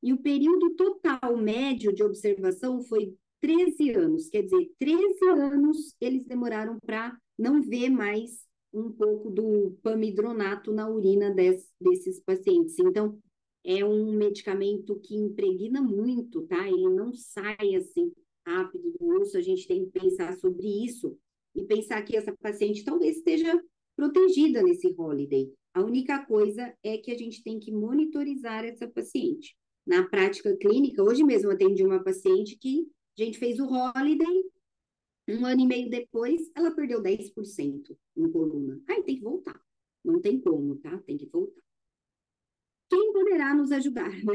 E o período total médio de observação foi 13 anos, quer dizer, 13 anos eles demoraram para não ver mais um pouco do pamidronato na urina desses pacientes. Então, é um medicamento que impregna muito, tá? Ele não sai assim rápido do osso, a gente tem que pensar sobre isso e pensar que essa paciente talvez esteja protegida nesse holiday. A única coisa é que a gente tem que monitorizar essa paciente. Na prática clínica, hoje mesmo eu atendi uma paciente que a gente fez o holiday, 1 ano e meio depois, ela perdeu 10% em coluna. Aí tem que voltar. Não tem como, tá? Tem que voltar. Quem poderá nos ajudar, né?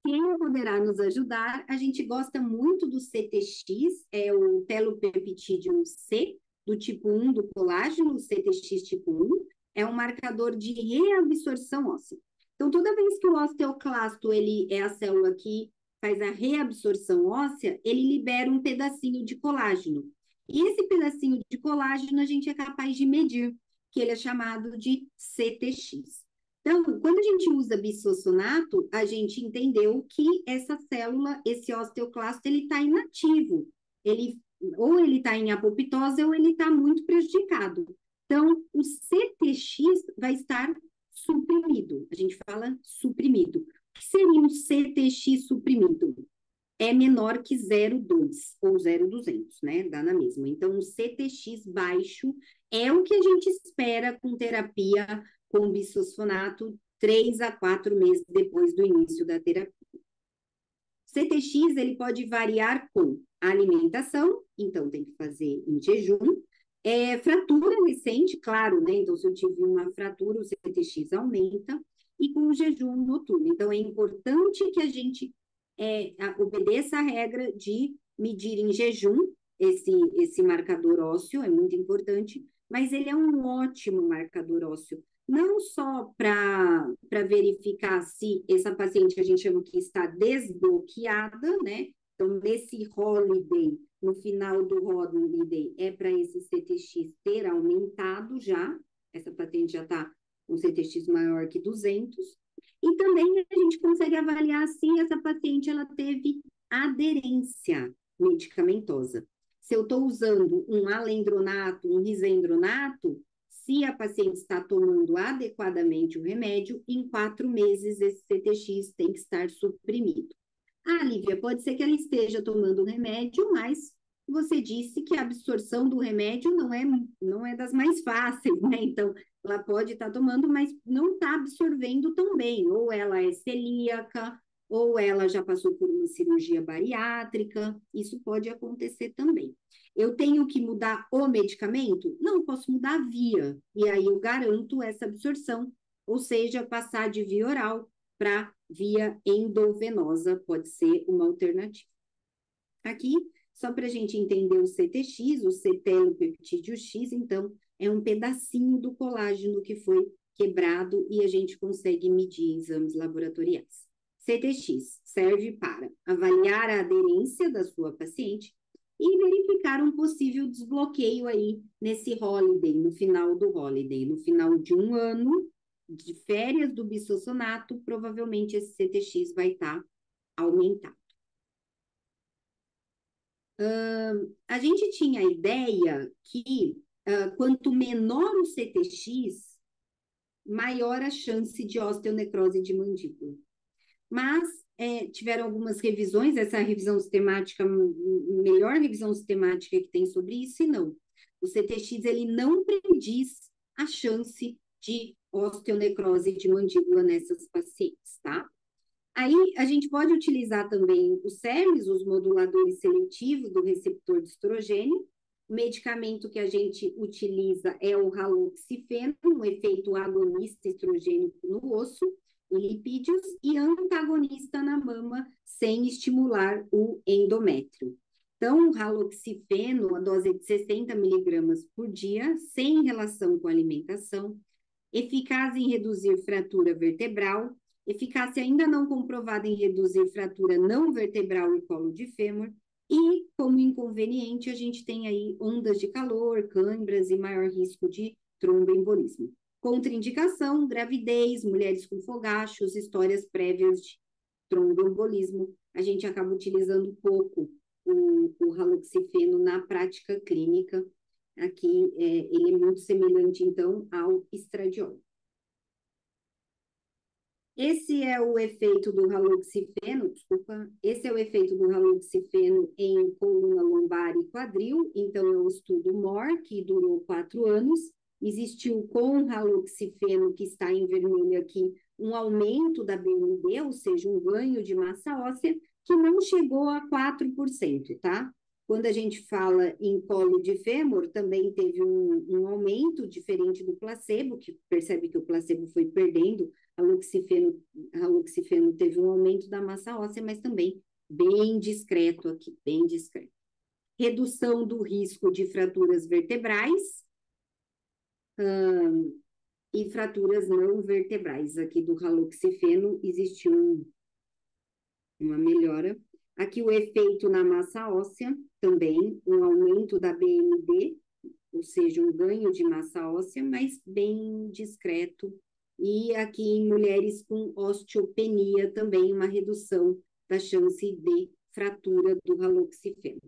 Quem poderá nos ajudar? A gente gosta muito do CTX, é o telopeptídeo C, do tipo 1 do colágeno, o CTX tipo 1, é um marcador de reabsorção óssea. Então, toda vez que o osteoclasto ele é a célula que faz a reabsorção óssea, ele libera um pedacinho de colágeno. E esse pedacinho de colágeno a gente é capaz de medir, que ele é chamado de CTX. Então, quando a gente usa bisfosfonato, a gente entendeu que essa célula, esse osteoclasto, ele está inativo. Ele, ou ele está em apoptose ou ele está muito prejudicado. Então, o CTX vai estar suprimido. A gente fala suprimido. O que seria um CTX suprimido? É menor que 0,2 ou 0,200, né? Dá na mesma. Então, o CTX baixo é o que a gente espera com terapia com bisfosfonato 3 a 4 meses depois do início da terapia. CTX, ele pode variar com alimentação, então tem que fazer em jejum, fratura recente, claro, né? Então, se eu tive uma fratura, o CTX aumenta, e com o jejum noturno. Então, é importante que a gente obedeça a regra de medir em jejum esse marcador ósseo, é muito importante, mas ele é um ótimo marcador ósseo, não só para verificar se essa paciente que a gente chama que está desbloqueada, né? Então, nesse holiday, no final do holiday, é para esse CTX ter aumentado já, essa paciente já está com CTX maior que 200, e também a gente consegue avaliar se essa paciente ela teve aderência medicamentosa. Se eu estou usando um alendronato, um risendronato, se a paciente está tomando adequadamente o remédio, em 4 meses esse CTX tem que estar suprimido. Ah, Lívia, pode ser que ela esteja tomando o remédio, mas você disse que a absorção do remédio não é das mais fáceis, né? Então, ela pode estar tomando, mas não está absorvendo tão bem. Ou ela é celíaca, ou ela já passou por uma cirurgia bariátrica. Isso pode acontecer também. Eu tenho que mudar o medicamento? Não, posso mudar a via. E aí eu garanto essa absorção, ou seja, passar de via oral para via endovenosa, pode ser uma alternativa. Aqui, só para a gente entender o CTX, o cetelopeptídeo X, então, é um pedacinho do colágeno que foi quebrado e a gente consegue medir em exames laboratoriais. CTX serve para avaliar a aderência da sua paciente e verificar um possível desbloqueio aí nesse holiday, no final do holiday, no final de 1 ano de férias do bisfosfonato, provavelmente esse CTX vai estar aumentado. A gente tinha a ideia que quanto menor o CTX, maior a chance de osteonecrose de mandíbula. Mas tiveram algumas revisões, essa revisão sistemática, melhor revisão sistemática que tem sobre isso, e não. O CTX, ele não prediz a chance de osteonecrose de mandíbula nessas pacientes, tá? Aí, a gente pode utilizar também os SERMs, os moduladores seletivos do receptor de estrogênio. O medicamento que a gente utiliza é o raloxifeno, um efeito agonista estrogênico no osso, em lipídios, e antagonista na mama, sem estimular o endométrio. Então, o raloxifeno, a dose é de 60 miligramas por dia, sem relação com a alimentação, eficaz em reduzir fratura vertebral, eficácia ainda não comprovada em reduzir fratura não vertebral e colo de fêmur, e, como inconveniente, a gente tem aí ondas de calor, câimbras e maior risco de tromboembolismo. Contraindicação, gravidez, mulheres com fogachos, histórias prévias de tromboembolismo. A gente acaba utilizando pouco o raloxifeno na prática clínica. Aqui, ele é muito semelhante, então, ao estradiol. Esse é o efeito do raloxifeno, desculpa, esse é o efeito do raloxifeno em coluna lombar e quadril, então é um estudo MOR, que durou 4 anos, existiu com raloxifeno, que está em vermelho aqui, um aumento da BMD, ou seja, um ganho de massa óssea, que não chegou a 4%, tá? Quando a gente fala em colo de fêmur, também teve um aumento diferente do placebo, que percebe que o placebo foi perdendo, raloxifeno teve um aumento da massa óssea, mas também bem discreto aqui, bem discreto. Redução do risco de fraturas vertebrais e fraturas não vertebrais. Aqui do raloxifeno existiu uma melhora. Aqui o efeito na massa óssea, também um aumento da BMD, ou seja, um ganho de massa óssea, mas bem discreto. E aqui em mulheres com osteopenia, também uma redução da chance de fratura do raloxifeno.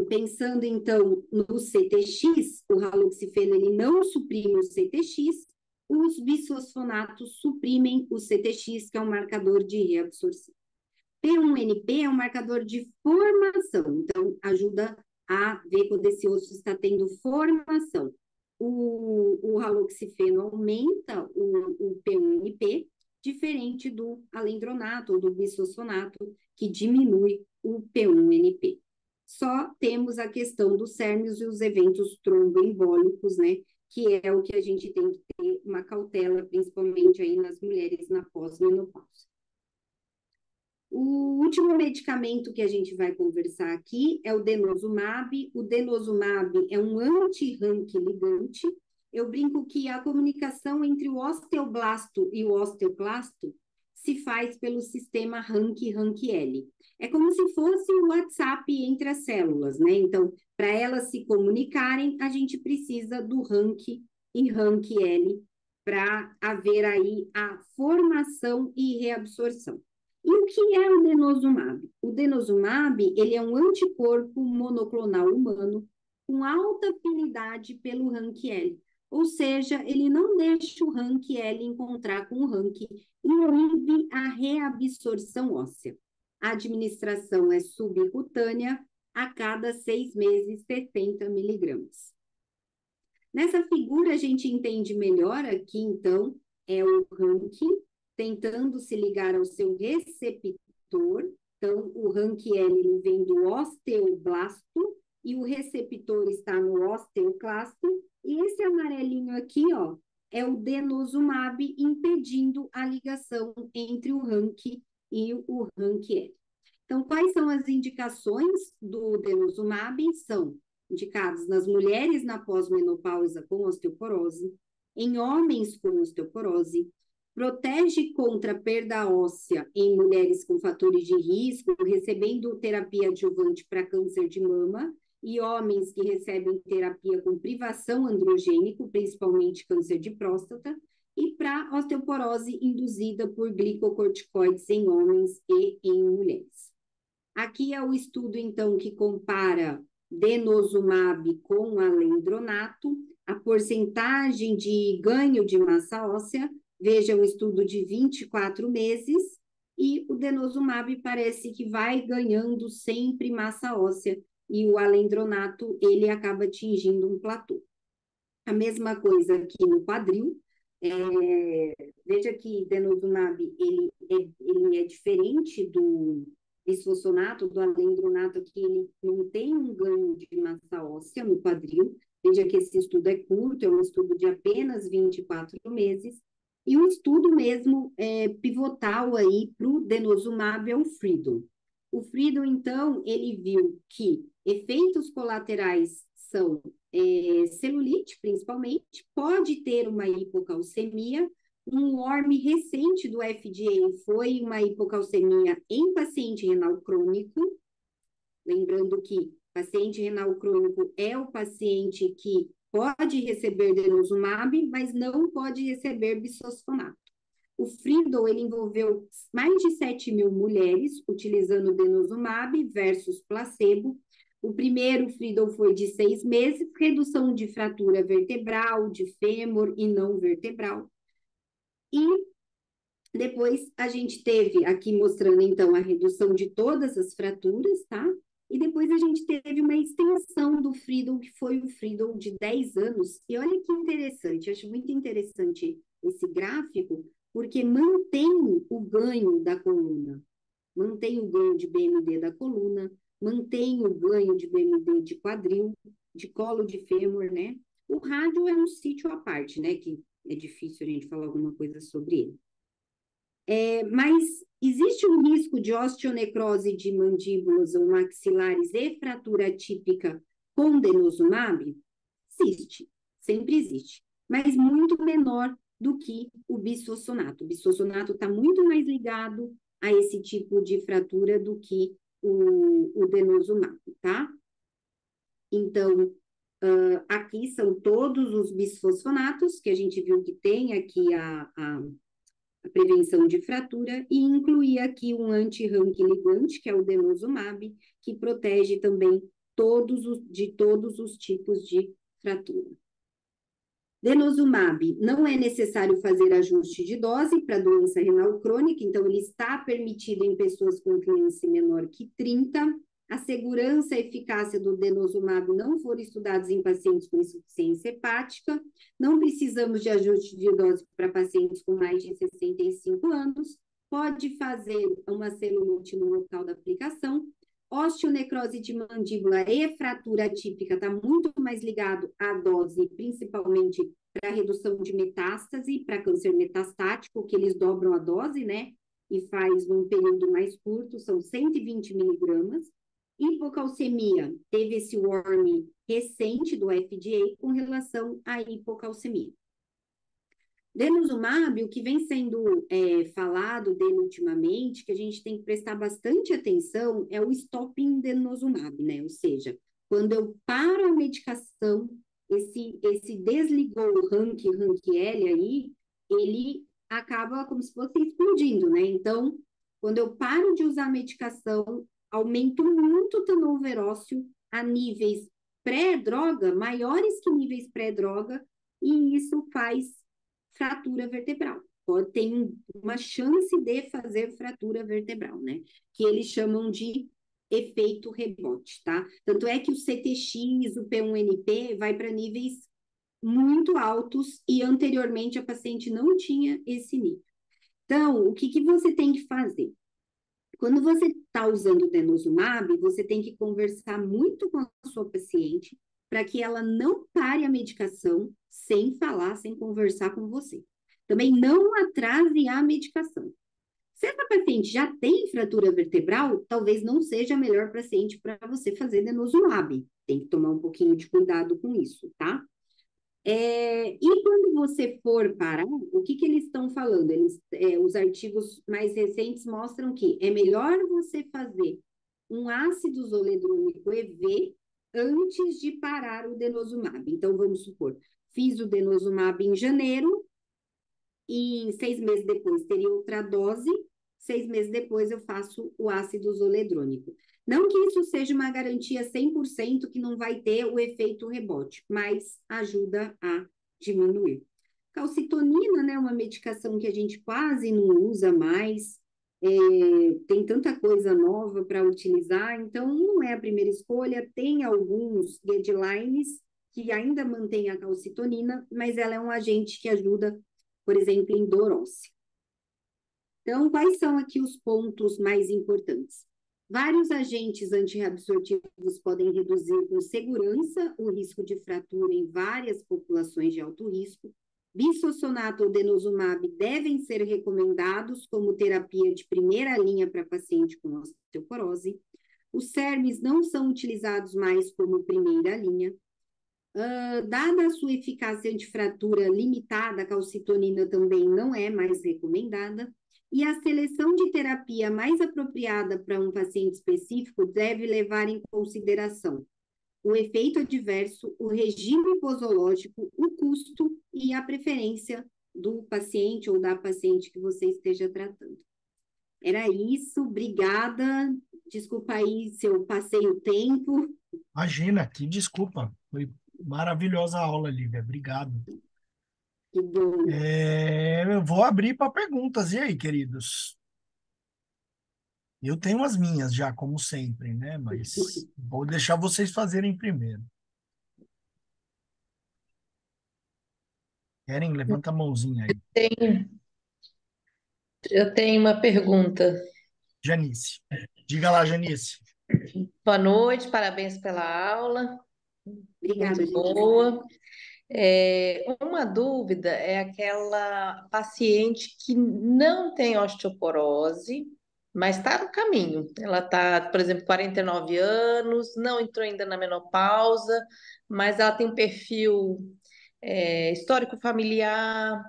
Pensando, então, no CTX, o raloxifeno ele não suprime o CTX, os bisfosfonatos suprimem o CTX, que é um marcador de reabsorção. P1NP é um marcador de formação, então ajuda a ver quando esse osso está tendo formação. O raloxifeno aumenta o P1NP, diferente do alendronato ou do bisfosfonato, que diminui o P1NP. Só temos a questão dos cérnios e os eventos tromboembólicos, né? Que é o que a gente tem que ter uma cautela, principalmente aí nas mulheres na pós-menopausa. O último medicamento que a gente vai conversar aqui é o denosumab. O denosumab é um anti-RANKI ligante. Eu brinco que a comunicação entre o osteoblasto e o osteoclasto se faz pelo sistema RANKI-RANKL. É como se fosse o WhatsApp entre as células, né? Então, para elas se comunicarem, a gente precisa do RANKI e RANKL para haver aí a formação e reabsorção. E o que é o denosumab? O denosumab, ele é um anticorpo monoclonal humano com alta afinidade pelo RANKL. Ou seja, ele não deixa o RANKL encontrar com o RANKI e inibe a reabsorção óssea. A administração é subcutânea a cada 6 meses, 70 miligramas. Nessa figura, a gente entende melhor aqui, então, é o RANKI tentando se ligar ao seu receptor. Então, o RANKL vem do osteoblasto e o receptor está no osteoclasto. E esse amarelinho aqui, ó, é o denosumab impedindo a ligação entre o RANKI e o RANKL. Então, quais são as indicações do denosumab? São indicados nas mulheres na pós-menopausa com osteoporose, em homens com osteoporose, protege contra perda óssea em mulheres com fatores de risco, recebendo terapia adjuvante para câncer de mama, e homens que recebem terapia com privação androgênico, principalmente câncer de próstata, e para osteoporose induzida por glicocorticoides em homens e em mulheres. Aqui é o estudo, então, que compara denosumab com alendronato, a porcentagem de ganho de massa óssea. Veja um estudo de 24 meses, e o denosumab parece que vai ganhando sempre massa óssea, e o alendronato, ele acaba atingindo um platô. A mesma coisa aqui no quadril. Veja que denosumab, ele é diferente do bisfosfonato, do alendronato, que ele não tem um ganho de massa óssea no quadril. Veja que esse estudo é curto, é um estudo de apenas 24 meses, e um estudo mesmo pivotal aí para o denosumab é o Freedom. O Freedom, então, ele viu que efeitos colaterais são celulite, principalmente, pode ter uma hipocalcemia. Um WARM recente do FDA foi uma hipocalcemia em paciente renal crônico. Lembrando que paciente renal crônico é o paciente que pode receber denosumab, mas não pode receber bisfosfonato. O Freedom, ele envolveu mais de 7.000 mulheres utilizando denosumab versus placebo. O primeiro Freedom foi de 6 meses, redução de fratura vertebral, de fêmur e não vertebral. E depois a gente teve aqui mostrando, então, a redução de todas as fraturas, tá? E depois a gente teve uma extensão do Freedom, que foi o Freedom de 10 anos. E olha que interessante, eu acho muito interessante esse gráfico, porque mantém o ganho da coluna, mantém o ganho de BMD da coluna, mantém o ganho de BMD de quadril, de colo de fêmur, né? O rádio é um sítio à parte, né? Que é difícil a gente falar alguma coisa sobre ele. Mas existe um risco de osteonecrose de mandíbulas ou maxilares e fratura atípica com denosumab? Existe, sempre existe, mas muito menor do que o bisfosfonato. O bisfosfonato está muito mais ligado a esse tipo de fratura do que o denosumab, tá? Então, aqui são todos os bisfosfonatos que a gente viu que tem aqui a prevenção de fratura e incluir aqui um anti-rank ligante, que é o denosumab, que protege também de todos os tipos de fratura. Denosumab, não é necessário fazer ajuste de dose para doença renal crônica, então ele está permitido em pessoas com clearance menor que 30. A segurança e a eficácia do denosumab não foram estudados em pacientes com insuficiência hepática. Não precisamos de ajuste de dose para pacientes com mais de 65 anos. Pode fazer uma celulite no local da aplicação. Osteonecrose de mandíbula e fratura atípica está muito mais ligado à dose, principalmente para redução de metástase, para câncer metastático, que eles dobram a dose, né? E faz num período mais curto, são 120 miligramas. Hipocalcemia, teve esse warning recente do FDA com relação à hipocalcemia. Denosumab, o que vem sendo falado dele ultimamente, que a gente tem que prestar bastante atenção, é o stopping denosumab, né? Ou seja, quando eu paro a medicação, esse desligou o rank-L aí, ele acaba como se fosse explodindo, né? Então, quando eu paro de usar a medicação, aumento muito o turnover ósseo a níveis pré-droga, maiores que níveis pré-droga, e isso faz fratura vertebral. Tem uma chance de fazer fratura vertebral, né? Que eles chamam de efeito rebote, tá? Tanto é que o CTX, o P1NP, vai para níveis muito altos e anteriormente a paciente não tinha esse nível. Então, o que você tem que fazer? Quando você está usando o denosumab, você tem que conversar muito com a sua paciente para que ela não pare a medicação sem falar, sem conversar com você. Também não atrase a medicação. Se essa paciente já tem fratura vertebral, talvez não seja a melhor paciente para você fazer denosumab. Tem que tomar um pouquinho de cuidado com isso, tá? E quando você for parar, o que eles estão falando? Os artigos mais recentes mostram que é melhor você fazer um ácido zoledrônico EV antes de parar o denosumab. Então, vamos supor, fiz o denosumab em janeiro e 6 meses depois teria outra dose, 6 meses depois eu faço o ácido zoledrônico. Não que isso seja uma garantia 100% que não vai ter o efeito rebote, mas ajuda a diminuir. Calcitonina, né, uma medicação que a gente quase não usa mais, tem tanta coisa nova para utilizar, então não é a primeira escolha. Tem alguns guidelines que ainda mantêm a calcitonina, mas ela é um agente que ajuda, por exemplo, em dor óssea. Então, quais são aqui os pontos mais importantes? Vários agentes antirreabsortivos podem reduzir com segurança o risco de fratura em várias populações de alto risco. Bisfosfonato ou denosumab devem ser recomendados como terapia de primeira linha para paciente com osteoporose. Os SERMs não são utilizados mais como primeira linha. Dada a sua eficácia antifratura limitada, a calcitonina também não é mais recomendada. E a seleção de terapia mais apropriada para um paciente específico deve levar em consideração o efeito adverso, o regime posológico, o custo e a preferência do paciente ou da paciente que você esteja tratando. Era isso, obrigada. Desculpa aí se eu passei o tempo. Imagina, que desculpa. Foi maravilhosa a aula, Lívia. Obrigado. Que bom. Eu vou abrir para perguntas. E aí, queridos? Eu tenho as minhas já, como sempre, né? Mas vou deixar vocês fazerem primeiro. Querem? Levanta a mãozinha aí. Tenho- eu tenho uma pergunta. Janice. Diga lá, Janice. Boa noite, parabéns pela aula, Obrigada, muito Janice. boa. Uma dúvida é aquela paciente que não tem osteoporose, mas está no caminho. Ela está, por exemplo, 49 anos, não entrou ainda na menopausa, mas ela tem um perfil histórico familiar,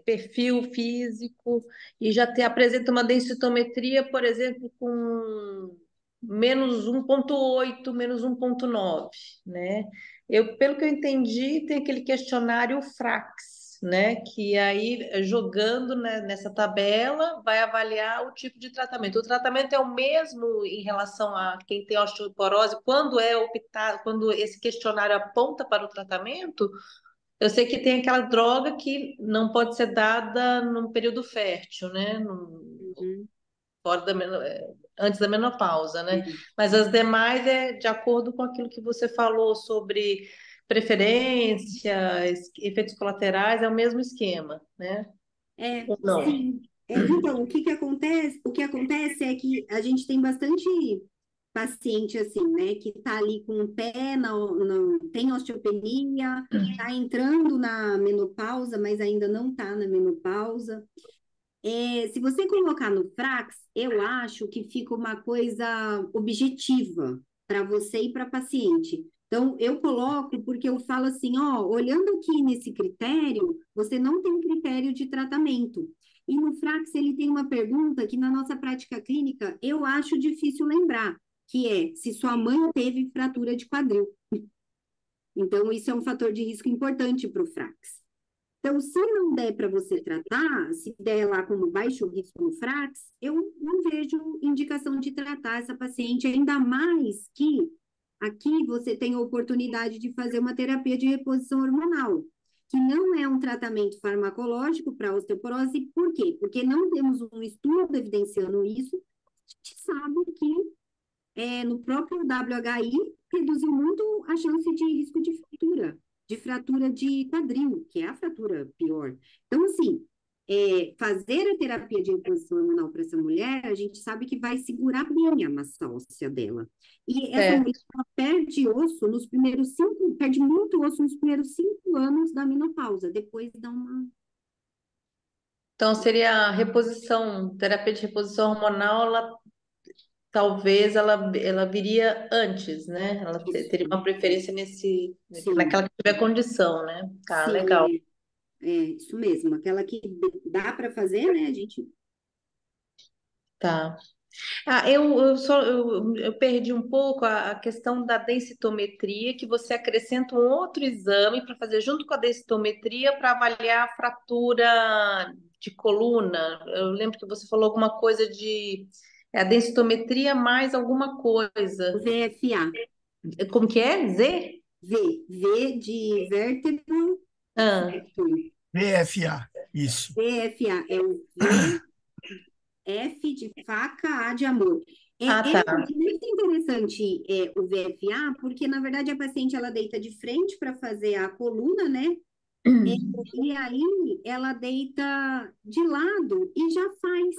perfil físico e apresenta uma densitometria, por exemplo, com -1,8, -1,9, né? Pelo que eu entendi, tem aquele questionário FRAX, né? Que aí, jogando, né, nessa tabela, vai avaliar o tipo de tratamento. O tratamento é o mesmo em relação a quem tem osteoporose, quando é optado, quando esse questionário aponta para o tratamento. Eu sei que tem aquela droga que não pode ser dada no período fértil, né? Uhum. Fora antes da menopausa, né? É. Mas as demais é de acordo com aquilo que você falou sobre preferências, efeitos colaterais, é o mesmo esquema, né? Ou não? Sim. Então, o que que acontece? O que acontece é que a gente tem bastante paciente assim, né, que tá ali com o pé tem osteopenia, tá entrando na menopausa, mas ainda não tá na menopausa. Se você colocar no Frax, eu acho que fica uma coisa objetiva para você e para paciente. Então, eu coloco porque eu falo assim, ó, olhando aqui nesse critério, você não tem critério de tratamento. E no Frax ele tem uma pergunta que na nossa prática clínica eu acho difícil lembrar, que é se sua mãe teve fratura de quadril. Então, isso é um fator de risco importante para o Frax. Então, se não der para você tratar, se der lá como baixo risco no Frax, eu não vejo indicação de tratar essa paciente, ainda mais que aqui você tem a oportunidade de fazer uma terapia de reposição hormonal, que não é um tratamento farmacológico para osteoporose. Por quê? Porque não temos um estudo evidenciando isso. A gente sabe que no próprio WHI reduziu muito a chance de risco de fratura de quadril, que é a fratura pior. Então, assim, fazer a terapia de reposição hormonal para essa mulher, a gente sabe que vai segurar bem a massa óssea dela. E essa mulher Certo. ela perde osso nos primeiros 5, perde muito osso nos primeiros 5 anos da menopausa, depois dá uma. Então, seria a reposição, terapia de reposição hormonal, talvez ela viria antes, né? Ela teria Isso, uma preferência sim, naquela que tiver condição, né? Tá, legal. sim, isso mesmo, aquela que dá para fazer, né? A gente. Tá. Eu perdi um pouco a questão da densitometria, que você acrescenta um outro exame para fazer junto com a densitometria para avaliar a fratura de coluna. Eu lembro que você falou alguma coisa de a densitometria mais alguma O coisa. VFA. Como que é? Z? V de vértebra, Ah, certo? PFA. Isso. VFA é o V, F de faca, A de amor. tá. Muito interessante o VFA, porque na verdade a paciente ela deita de frente para fazer a coluna, né? É, e aí ela deita de lado e já faz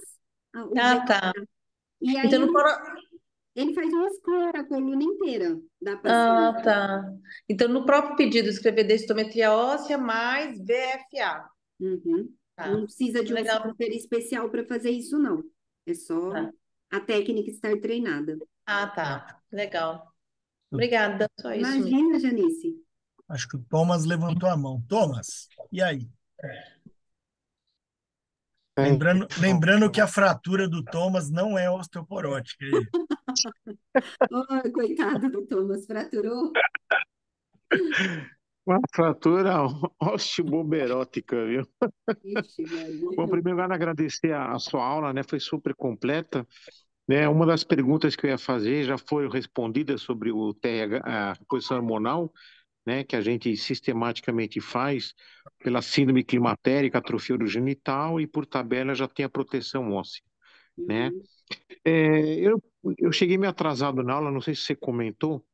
o Tá. VFA. E aí Então, no, ele faz uma escora a coluna inteira da Ah, paciente. tá. Então, no próprio pedido, escrever densitometria óssea mais VFA. Uhum. Não Tá. precisa de um Legal. software especial para fazer isso, não. É só Tá. a técnica estar treinada. Tá. Legal. Eu Obrigada. Só isso mesmo. Imagina, Janice. acho que o Thomas levantou a mão. Thomas, e aí? Bem, Lembrando que a fratura do Thomas não é osteoporótica. Oh, coitado do Thomas, fraturou. uma fratura osteoboberótica, viu? Ixi, Bom, Maria. primeiro, quero agradecer a sua aula, né? Foi super completa, né? Uma das perguntas que eu ia fazer já foi respondida sobre o TRH, a reposição hormonal, né? Que a gente sistematicamente faz pela síndrome climatérica, atrofia urogenital e por tabela já tem a proteção óssea. né? Uhum. Eu cheguei meio atrasado na aula, não sei se você comentou.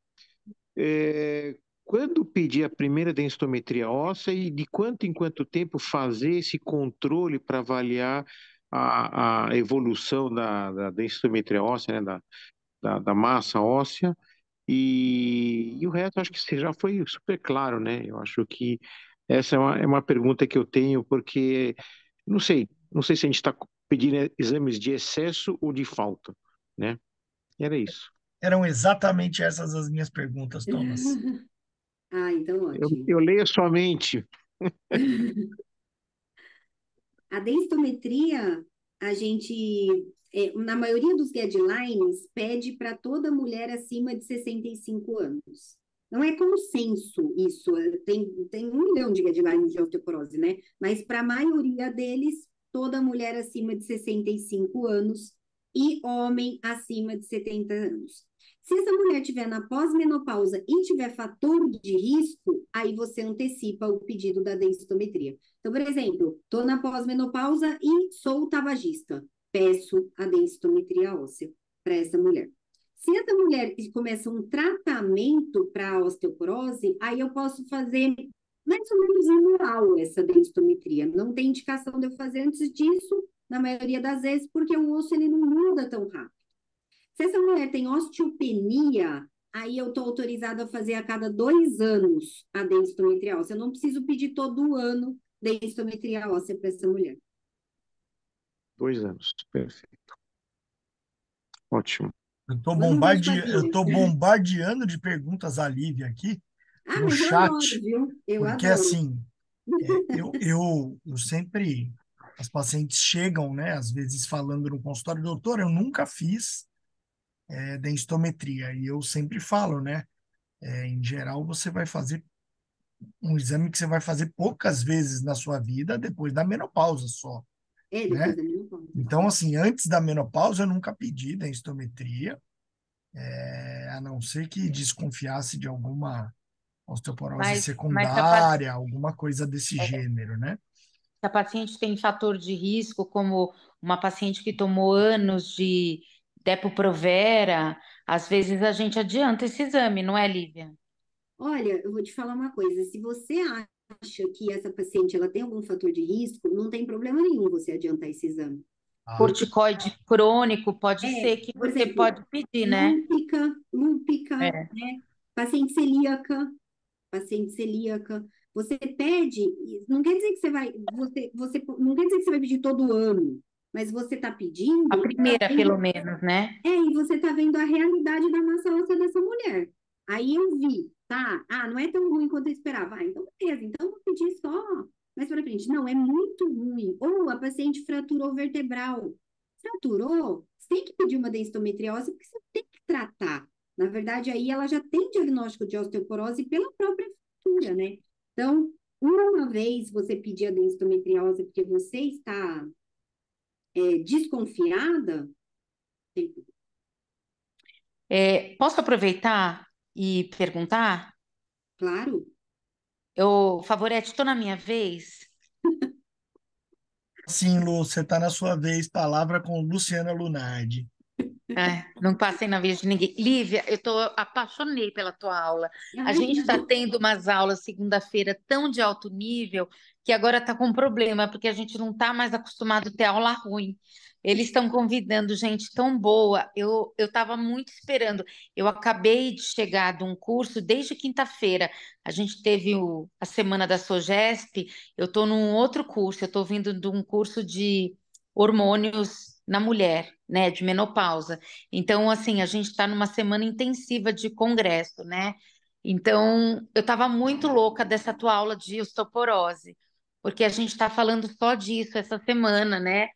Quando pedir a primeira densitometria óssea e de quanto em quanto tempo fazer esse controle para avaliar a evolução da densitometria óssea, né, da massa óssea, e o resto acho que você já foi super claro, né? Eu acho que essa é uma pergunta que eu tenho, porque não sei se a gente está pedindo exames de excesso ou de falta, né? Era isso. Eram exatamente essas as minhas perguntas, Thomas. Ah, então Eu, ótimo. eu leio a sua mente. A densitometria, a gente, na maioria dos guidelines, pede para toda mulher acima de 65 anos. Não é consenso isso, tem 1 milhão de guidelines de osteoporose, né? Mas para a maioria deles, toda mulher acima de 65 anos e homem acima de 70 anos. Se essa mulher tiver na pós-menopausa e tiver fator de risco, aí você antecipa o pedido da densitometria. Então, por exemplo, estou na pós-menopausa e sou tabagista. Peço a densitometria óssea para essa mulher. Se essa mulher começa um tratamento para osteoporose, aí eu posso fazer mais ou menos anual essa densitometria. Não tem indicação de eu fazer antes disso, na maioria das vezes, porque o osso ele não muda tão rápido. Se essa mulher tem osteopenia, aí eu estou autorizada a fazer a cada 2 anos a densitometria óssea. Eu não preciso pedir todo ano densitometria óssea para essa mulher. 2 anos. Perfeito. Ótimo. Vamos ver os Eu tô pacientes. bombardeando de perguntas a Lívia aqui Ah, no mas eu adoro, chat, viu? Eu porque adoro. assim, eu sempre, as pacientes chegam, né, às vezes falando no consultório, doutor, eu nunca fiz densitometria, e eu sempre falo, né, em geral você vai fazer um exame que você vai fazer poucas vezes na sua vida depois da menopausa só, É, depois né? da menopausa. Então, assim, antes da menopausa eu nunca pedi densitometria, a não ser que desconfiasse de alguma osteoporose Mas secundária, alguma coisa desse gênero, né? se a paciente tem fator de risco, como uma paciente que tomou anos de Depo-Provera, às vezes a gente adianta esse exame, não é, Lívia? Olha, eu vou te falar uma coisa. Se você acha que essa paciente ela tem algum fator de risco, não tem problema nenhum você adiantar esse exame. Ah, Corticoide crônico, pode ser que Por você exemplo, pode pedir, né? lúpica, É. né? Paciente celíaca, paciente celíaca. Você pede, não quer dizer que você vai, não quer dizer que você vai pedir todo ano, mas você está A pedindo, primeira, pelo menos, né? e você está vendo a realidade da massa óssea dessa mulher. Aí eu vi, tá? Ah, não é tão ruim quanto eu esperava. Ah, então beleza, então eu vou pedir só mais para frente. Não, é muito ruim. Ou a paciente fraturou vertebral. Fraturou, você tem que pedir uma densitometria óssea porque você tem que tratar. Na verdade, aí ela já tem diagnóstico de osteoporose pela própria fratura, né? Então, uma vez você pedir a densitometria óssea porque você está desconfiada, tem- Posso aproveitar e perguntar? claro. Favorete, estou na minha vez. sim, Lu, você está na sua vez, palavra com Luciana Lunardi. Não passei na vez de ninguém. Lívia, apaixonei pela tua aula. A Ai, que gente está bom. tendo umas aulas segunda-feira tão de alto nível que agora está com problema, porque a gente não está mais acostumado a ter aula ruim. Eles estão convidando gente tão boa. Eu estava muito esperando. Eu acabei de chegar de um curso desde quinta-feira. A gente teve a semana da Sogesp. Eu estou num outro curso. Eu estou vindo de um curso de hormônios na mulher, né, de menopausa. Então, assim, a gente está numa semana intensiva de congresso, né? Então, eu estava muito louca dessa tua aula de osteoporose, porque a gente está falando só disso essa semana, né?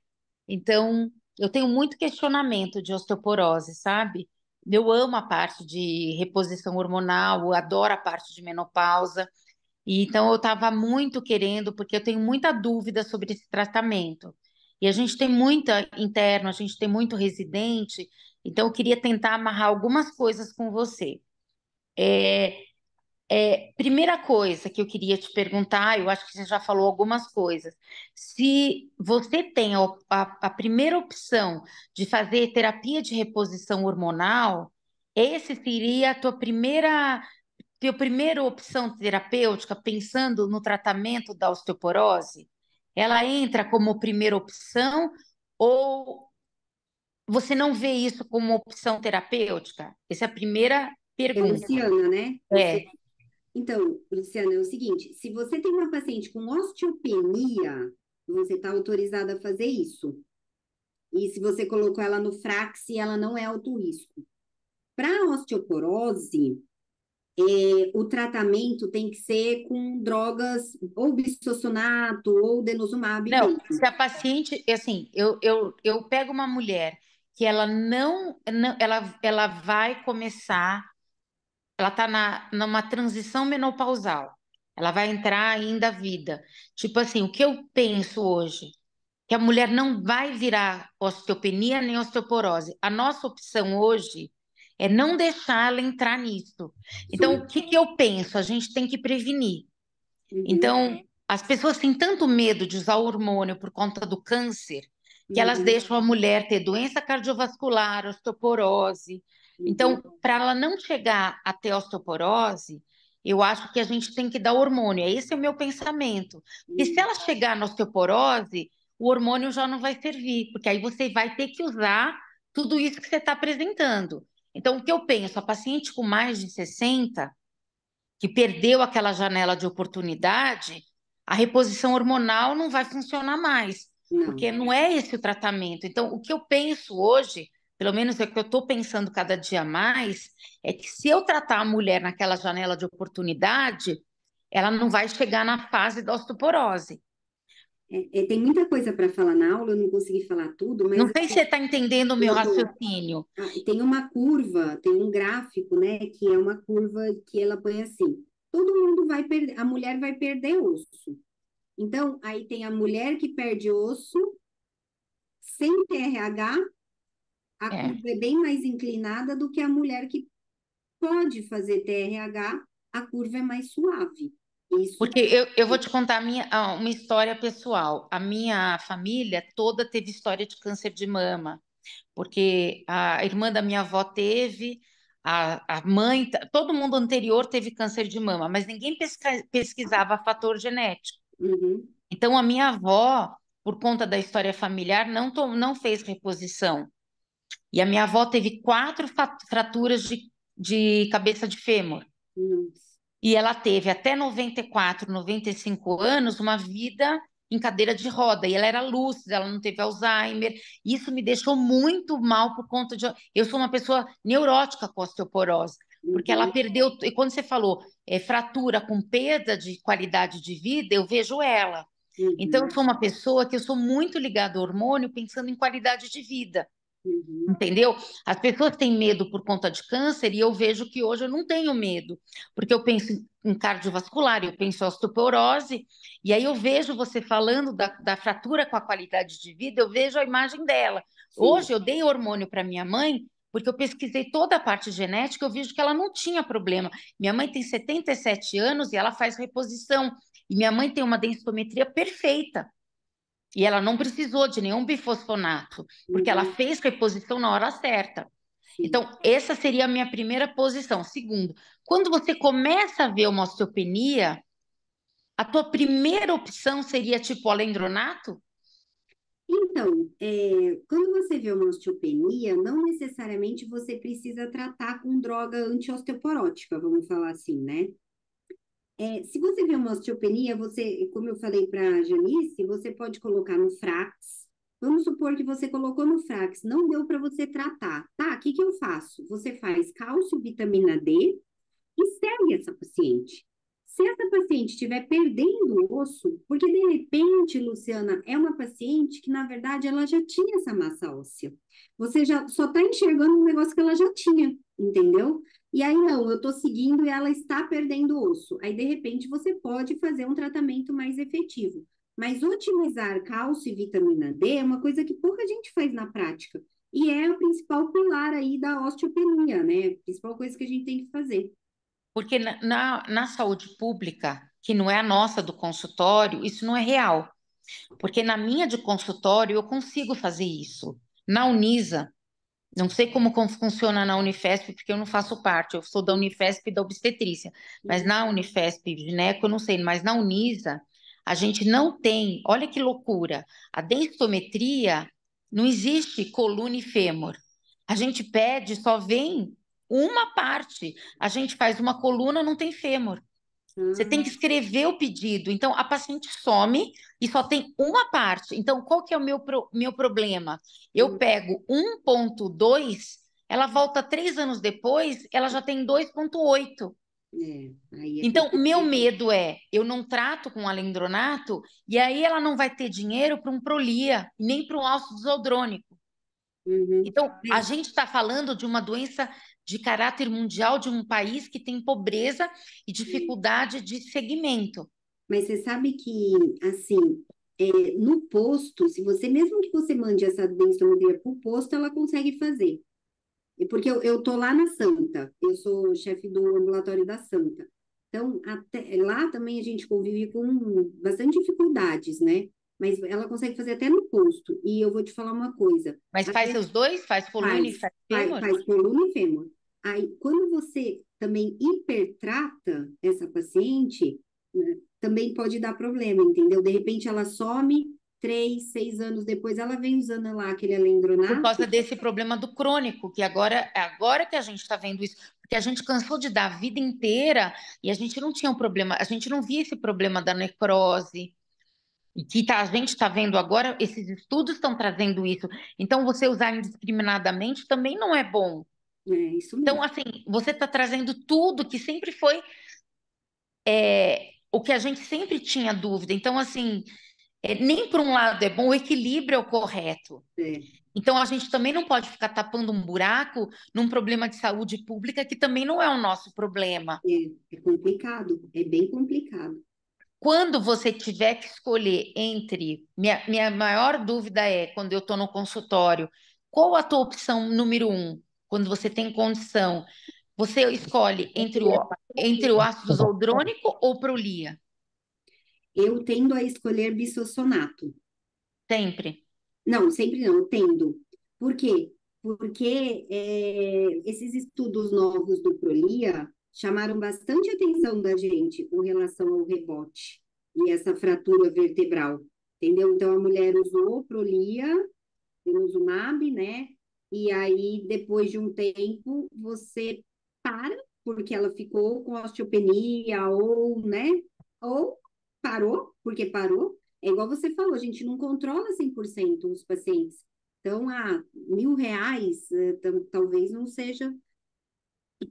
Então, eu tenho muito questionamento de osteoporose, sabe? Eu amo a parte de reposição hormonal, eu adoro a parte de menopausa. E então eu estava muito querendo, porque eu tenho muita dúvida sobre esse tratamento. E a gente tem muita interno, a gente tem muito residente, então eu queria tentar amarrar algumas coisas com você. Primeira coisa que eu queria te perguntar, eu acho que você já falou algumas coisas. Se você tem a primeira opção de fazer terapia de reposição hormonal, esse seria a tua primeira opção terapêutica, pensando no tratamento da osteoporose? Ela entra como primeira opção ou você não vê isso como opção terapêutica? Essa é a primeira É pergunta. Luciana, né? É. Então, Luciana, é o seguinte: se você tem uma paciente com osteopenia, você está autorizada a fazer isso. E se você colocou ela no Frax, ela não é alto risco. Para osteoporose, o tratamento tem que ser com drogas ou bisfosfonato ou denosumab Não, mesmo. se a paciente, assim, eu pego uma mulher que ela ela vai começar, ela está numa transição menopausal, ela vai entrar ainda a vida. Tipo assim, o que eu penso hoje? Que a mulher não vai virar osteopenia nem osteoporose. A nossa opção hoje é não deixar ela entrar nisso. Então, o que que eu penso? A gente tem que prevenir. Então, as pessoas têm tanto medo de usar hormônio por conta do câncer, que elas deixam a mulher ter doença cardiovascular, osteoporose. Então, para ela não chegar a ter osteoporose, eu acho que a gente tem que dar hormônio. Esse é o meu pensamento. Porque se ela chegar na osteoporose, o hormônio já não vai servir, porque aí você vai ter que usar tudo isso que você está apresentando. Então, o que eu penso, a paciente com mais de 60 que perdeu aquela janela de oportunidade, a reposição hormonal não vai funcionar mais, Não. porque não é esse o tratamento. Então, o que eu penso hoje, pelo menos é o que eu estou pensando cada dia mais, é que se eu tratar a mulher naquela janela de oportunidade, ela não vai chegar na fase da osteoporose. Tem muita coisa para falar na aula, eu não consegui falar tudo, mas Não sei se você está entendendo o meu raciocínio. tem uma curva, tem um gráfico, né, que é uma curva que ela põe assim: todo mundo vai perder, a mulher vai perder osso. Então, aí tem a mulher que perde osso sem TRH, a curva é bem mais inclinada do que a mulher que pode fazer TRH, a curva é mais suave. Isso. Porque eu vou te contar uma história pessoal. A minha família toda teve história de câncer de mama, porque a irmã da minha avó teve, a mãe, todo mundo anterior teve câncer de mama, mas ninguém pesquisava fator genético. Então, a minha avó, por conta da história familiar, não fez reposição. E a minha avó teve 4 fraturas de cabeça de fêmur. E ela teve até 94, 95 anos uma vida em cadeira de roda. E ela era lúcida, ela não teve Alzheimer. Isso me deixou muito mal por conta de. Eu sou uma pessoa neurótica com osteoporose, porque ela perdeu. E quando você falou fratura com perda de qualidade de vida, eu vejo ela. Então, eu sou uma pessoa que eu sou muito ligada ao hormônio pensando em qualidade de vida. Entendeu? As pessoas têm medo por conta de câncer e eu vejo que hoje eu não tenho medo, porque eu penso em cardiovascular, eu penso em osteoporose, e aí eu vejo você falando da fratura com a qualidade de vida, eu vejo a imagem dela. Hoje eu dei hormônio para minha mãe, porque eu pesquisei toda a parte genética, eu vejo que ela não tinha problema. Minha mãe tem 77 anos e ela faz reposição, e minha mãe tem uma densitometria perfeita. E ela não precisou de nenhum bifosfonato, porque ela fez reposição na hora certa. Então, essa seria a minha primeira posição. Segundo, quando você começa a ver uma osteopenia, a tua primeira opção seria tipo alendronato? Então, quando você vê uma osteopenia, não necessariamente você precisa tratar com droga antiosteoporótica, vamos falar assim, né? Se você vê uma osteopenia, como eu falei para a Janice, você pode colocar no Frax. Vamos supor que você colocou no Frax, não deu para você tratar. Tá, o que que eu faço? Você faz cálcio, vitamina D e segue essa paciente. Se essa paciente estiver perdendo o osso, porque de repente, Luciana, é uma paciente que, na verdade, ela já tinha essa massa óssea. Você já só está enxergando um negócio que ela já tinha, entendeu? E aí, não, eu estou seguindo e ela está perdendo osso. Aí, de repente, você pode fazer um tratamento mais efetivo. Mas otimizar cálcio e vitamina D é uma coisa que pouca gente faz na prática. E é o principal pilar aí da osteopenia, né? A principal coisa que a gente tem que fazer. Porque na saúde pública, que não é a nossa do consultório, isso não é real. Porque na minha de consultório eu consigo fazer isso. Na Unisa, não sei como funciona na Unifesp, porque eu não faço parte, eu sou da Unifesp e da obstetrícia. Mas na Unifesp, gineco, eu não sei, mas na Unisa, a gente não tem, olha que loucura, a densitometria não existe coluna e fêmur. A gente pede, só vem uma parte. A gente faz uma coluna, não tem fêmur. Você tem que escrever o pedido. Então, a paciente some e só tem uma parte. Então, qual que é o meu problema? Eu pego 1,2, ela volta 3 anos depois, ela já tem 2,8. Aí Então, meu medo é, eu não trato com alendronato e aí ela não vai ter dinheiro para um Prolia, nem para um ácido isodrônico. Então, a gente está falando de uma doença de caráter mundial, de um país que tem pobreza e dificuldade de segmento. Mas você sabe que, assim, no posto, se você, mesmo que você mande essa densitometria para o posto, ela consegue fazer. Porque eu tô lá na Santa, eu sou chefe do ambulatório da Santa. Então, até, lá também a gente convive com bastante dificuldades, né? Mas ela consegue fazer até no posto. E eu vou te falar uma coisa. Mas faz os dois? Faz coluna e faz fêmur? Faz coluna e fêmur. Aí, quando você também hipertrata essa paciente, né, também pode dar problema, entendeu? De repente ela some, 3, 6 anos depois ela vem usando lá aquele alendronato. Por causa desse problema do crônico, que agora que a gente está vendo isso, porque a gente cansou de dar a vida inteira e a gente não tinha um problema, a gente não via esse problema da necrose. E que a gente está vendo agora, esses estudos estão trazendo isso. Então, você usar indiscriminadamente também não é bom. Isso mesmo. Então, assim, você está trazendo tudo que sempre foi o que a gente sempre tinha dúvida. Então, assim, nem por um lado é bom, o equilíbrio é o correto. Então, a gente também não pode ficar tapando um buraco num problema de saúde pública que também não é o nosso problema. É complicado, é bem complicado. Quando você tiver que escolher entre... Minha maior dúvida é, quando eu estou no consultório, qual a tua opção número 1? Quando você tem condição, você escolhe entre o ácido isodrônico ou Prolia? Eu tendo a escolher bisossonato. Sempre. Não, sempre não, eu tendo. Por quê? Porque esses estudos novos do Prolia chamaram bastante atenção da gente com relação ao rebote e essa fratura vertebral, entendeu? Então, a mulher usou Prolia, denosumab, né? E aí, depois de um tempo, você para, porque ela ficou com osteopenia, ou, né? Ou parou, porque parou. É igual você falou, a gente não controla 100% os pacientes. Então, R$ 1.000, talvez não seja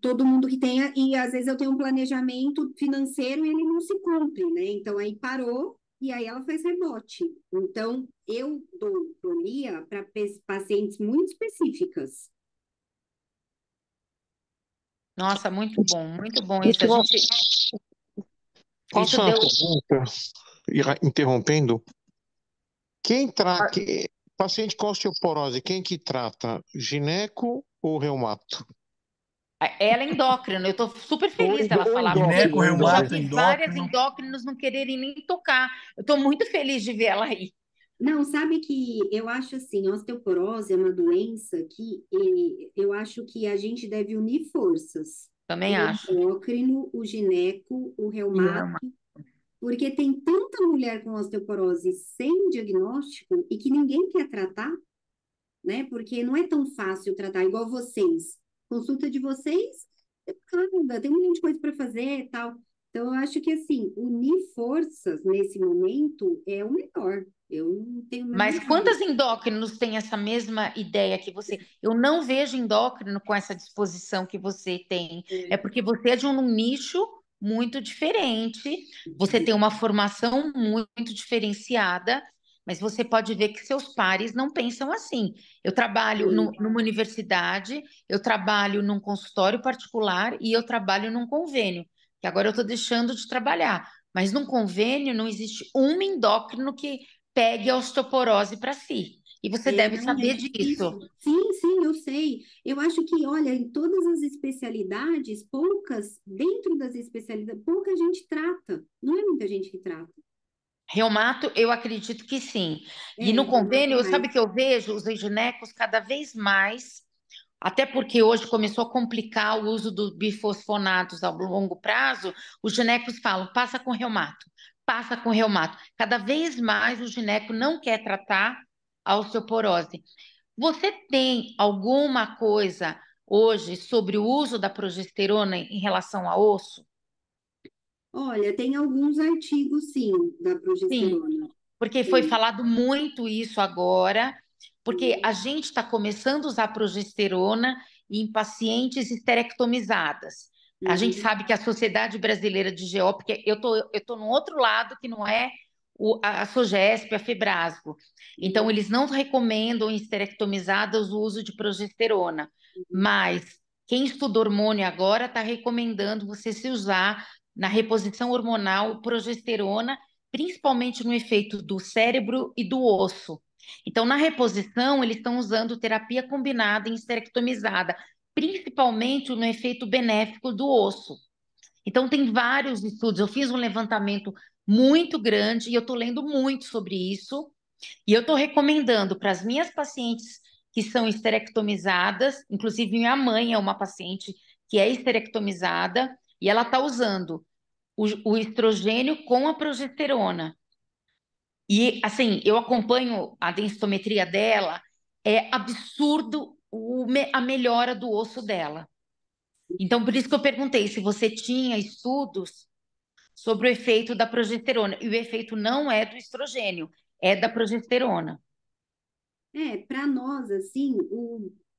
todo mundo que tenha, e às vezes eu tenho um planejamento financeiro e ele não se cumpre, né? Então, aí parou, e aí ela faz rebote. Então, eu dou Prolia para pacientes muito específicas. Nossa, muito bom isso. A gente... Posso uma pergunta, interrompendo? Paciente com osteoporose, quem que trata? Gineco ou reumato? Ela é endócrina, eu estou super feliz dela falar, porque Gineco, eu já reumato, vi várias endócrino. endócrinos não quererem nem tocar. Eu estou muito feliz de ver ela aí. Não, sabe que eu acho assim, a osteoporose é uma doença que eu acho que a gente deve unir forças. Também acho. O endócrino, o gineco, o reumato, porque tem tanta mulher com osteoporose sem diagnóstico e que ninguém quer tratar, né? Porque não é tão fácil tratar, igual vocês. Consulta de vocês, caramba, tem um monte de coisa para fazer e tal. Então, eu acho que, assim, unir forças nesse momento é o melhor. Eu não tenho Mas quantas endócrinos têm essa mesma ideia que você? Eu não vejo endócrino com essa disposição que você tem. É porque você é de um nicho muito diferente, você tem uma formação muito diferenciada, mas você pode ver que seus pares não pensam assim. Eu trabalho numa universidade, eu trabalho num consultório particular e eu trabalho num convênio, que agora eu estou deixando de trabalhar. Mas num convênio não existe um endócrino que pegue a osteoporose para si. E você deve Não, é saber disso. difícil. Sim, sim, eu sei. Eu acho que, olha, em todas as especialidades, poucas, dentro das especialidades, pouca gente trata. Não é muita gente que trata. Reumato, eu acredito que sim. E no Reumato convênio, sabe mais. que eu vejo os ginecos cada vez mais, até porque hoje começou a complicar o uso dos bifosfonatos a longo prazo, os ginecos falam, passa com reumato, passa com reumato. Cada vez mais o gineco não quer tratar a osteoporose. Você tem alguma coisa hoje sobre o uso da progesterona em relação a osso? Olha, tem alguns artigos, sim, da Sim, progesterona. porque foi Tem. falado muito isso agora, porque a gente está começando a usar progesterona em pacientes esterectomizadas. A gente Uhum, sabe que a Sociedade Brasileira de GO, porque eu tô no outro lado que não é a SOGESP, a Febrasgo. Então, uhum, eles não recomendam em esterectomizadas o uso de progesterona, uhum. mas quem estuda hormônio agora está recomendando você se usar na reposição hormonal progesterona, principalmente no efeito do cérebro e do osso. Então, na reposição, eles estão usando terapia combinada em esterectomizada, principalmente no efeito benéfico do osso. Então, tem vários estudos. Eu fiz um levantamento muito grande e eu estou lendo muito sobre isso. E eu estou recomendando para as minhas pacientes que são esterectomizadas, inclusive minha mãe é uma paciente que é esterectomizada e ela está usando o estrogênio com a progesterona. E, assim, eu acompanho a densitometria dela, é absurdo a melhora do osso dela. Então, por isso que eu perguntei se você tinha estudos sobre o efeito da progesterona. E o efeito não é do estrogênio, é da progesterona. Para nós, assim,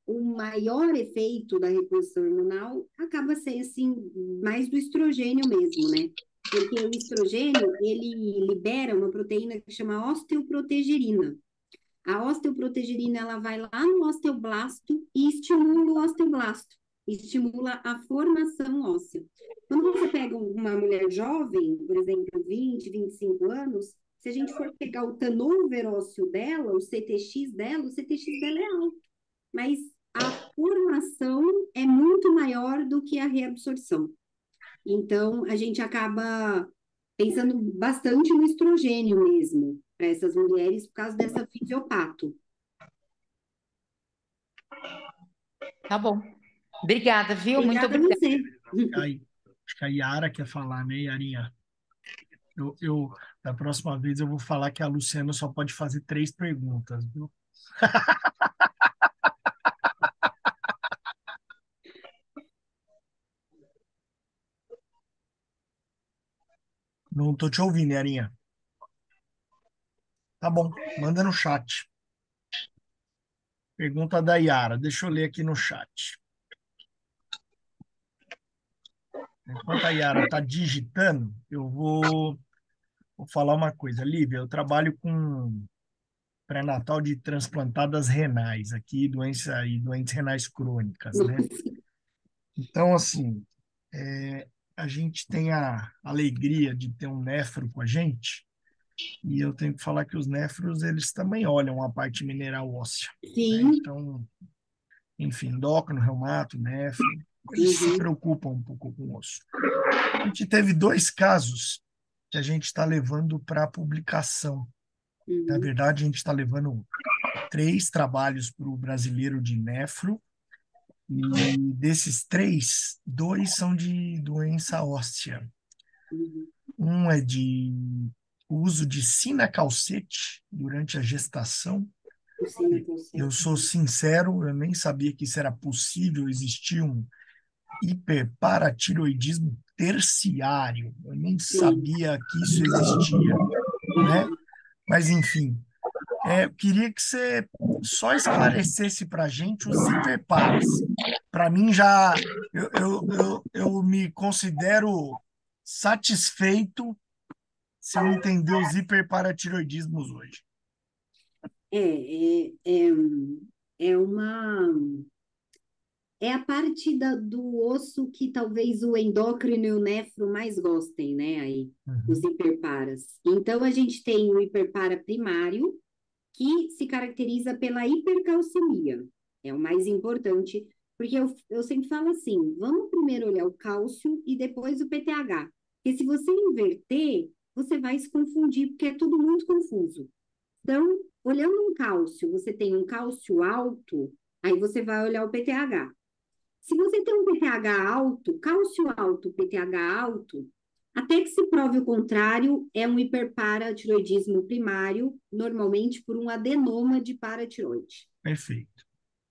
o maior efeito da reposição hormonal acaba sendo, assim, mais do estrogênio mesmo, né? Porque o estrogênio, ele libera uma proteína que chama osteoprotegerina. A osteoprotegerina, ela vai lá no osteoblasto e estimula o osteoblasto, estimula a formação óssea. Quando você pega uma mulher jovem, por exemplo, 20, 25 anos, se a gente for pegar o turnover ósseo dela, o CTX dela é alto, mas a formação é muito maior do que a reabsorção. Então, a gente acaba pensando bastante no estrogênio mesmo, para essas mulheres, por causa dessa fisiopato. Tá bom. Obrigada, viu? Muito Obrigada a obrigada. você. Aí, acho que a Yara quer falar, né, Yarinha? Da próxima vez eu vou falar que a Luciana só pode fazer 3 perguntas, viu? Não tô te ouvindo, Yarinha. Tá bom, manda no chat. Pergunta da Yara, deixa eu ler aqui no chat. Enquanto a Yara está digitando, vou falar uma coisa. Lívia, eu trabalho com pré-natal de transplantadas renais aqui, doenças renais crônicas, né? Então, assim, a gente tem a alegria de ter um néfro com a gente, e eu tenho que falar que os néfros, eles também olham a parte mineral óssea, né? Sim. Então, enfim, endócrino, reumato, néfro, eles se Uhum, preocupam um pouco com o osso. A gente teve 2 casos que a gente está levando para publicação. Na uhum, verdade, a gente está levando 3 trabalhos para o brasileiro de nefro, e desses 3, 2 são de doença óssea. uhum. Um é de uso de sinacalcete durante a gestação. Piscina Eu consciente. sou sincero, eu nem sabia que isso era possível, existia um hiperparatiroidismo terciário. Eu nem Sim. sabia que isso existia, né? Uhum. Mas, enfim, eu queria que você só esclarecesse para a gente os hiperparas. Para mim, já eu me considero satisfeito se eu entender os hiperparatiroidismos hoje. É, é, é, é uma. É a parte do osso que talvez o endócrino e o nefro mais gostem, né? Aí, os Uhum, hiperparas. Então, a gente tem o hiperpara primário, que se caracteriza pela hipercalcemia. É o mais importante, porque eu sempre falo assim, vamos primeiro olhar o cálcio e depois o PTH. Porque se você inverter, você vai se confundir, porque é tudo muito confuso. Então, olhando um cálcio, você tem um cálcio alto, aí você vai olhar o PTH. Se você tem um PTH alto, cálcio alto, PTH alto, até que se prove o contrário, é um hiperparatiroidismo primário, normalmente por um adenoma de paratiroide. Perfeito.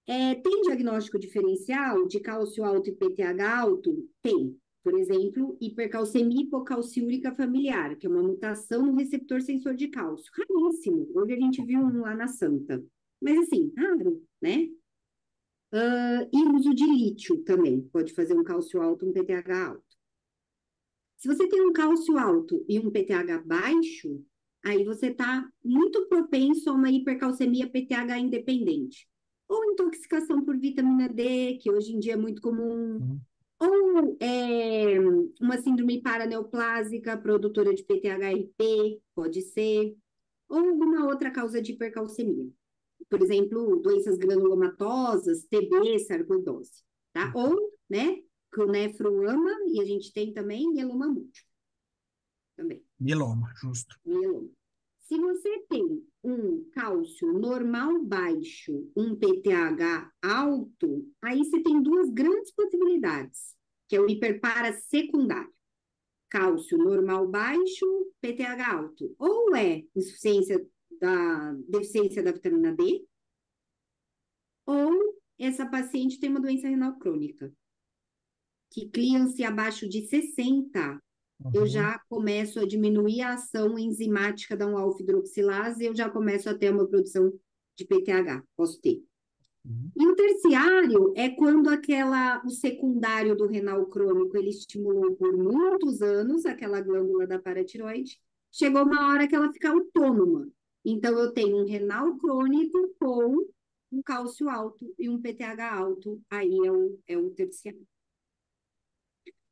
Tem diagnóstico diferencial de cálcio alto e PTH alto? Tem. Por exemplo, hipercalcemia hipocalciúrica familiar, que é uma mutação no receptor sensor de cálcio. Raríssimo. Hoje a gente viu um lá na Santa. Mas assim, raro, né? E uso de lítio também. Pode fazer um cálcio alto, um PTH alto. Se você tem um cálcio alto e um PTH baixo, aí você está muito propenso a uma hipercalcemia PTH independente. Ou intoxicação por vitamina D, que hoje em dia é muito comum. Ou uma síndrome paraneoplásica produtora de PTHRP, pode ser. Ou alguma outra causa de hipercalcemia. Por exemplo, doenças granulomatosas, TB, sarcoidose. Tá? Ou, né, que o nefro ama, e a gente tem também mieloma múltiplo. Também. Mieloma, justo. Mieloma. Se você tem um cálcio normal baixo, um PTH alto, aí você tem duas grandes possibilidades, que é o hiperpara secundário. Cálcio normal baixo, PTH alto. Ou é deficiência da vitamina D, ou essa paciente tem uma doença renal crônica, que clearance abaixo de 60, eu já começo a diminuir a ação enzimática da 1-alfa-hidroxilase e eu já começo a ter uma produção de PTH, posso ter. E o terciário é quando o secundário do renal crônico, ele estimulou por muitos anos aquela glândula da paratiroide, chegou uma hora que ela fica autônoma. Então, eu tenho um renal crônico com um cálcio alto e um PTH alto, aí é o terciário.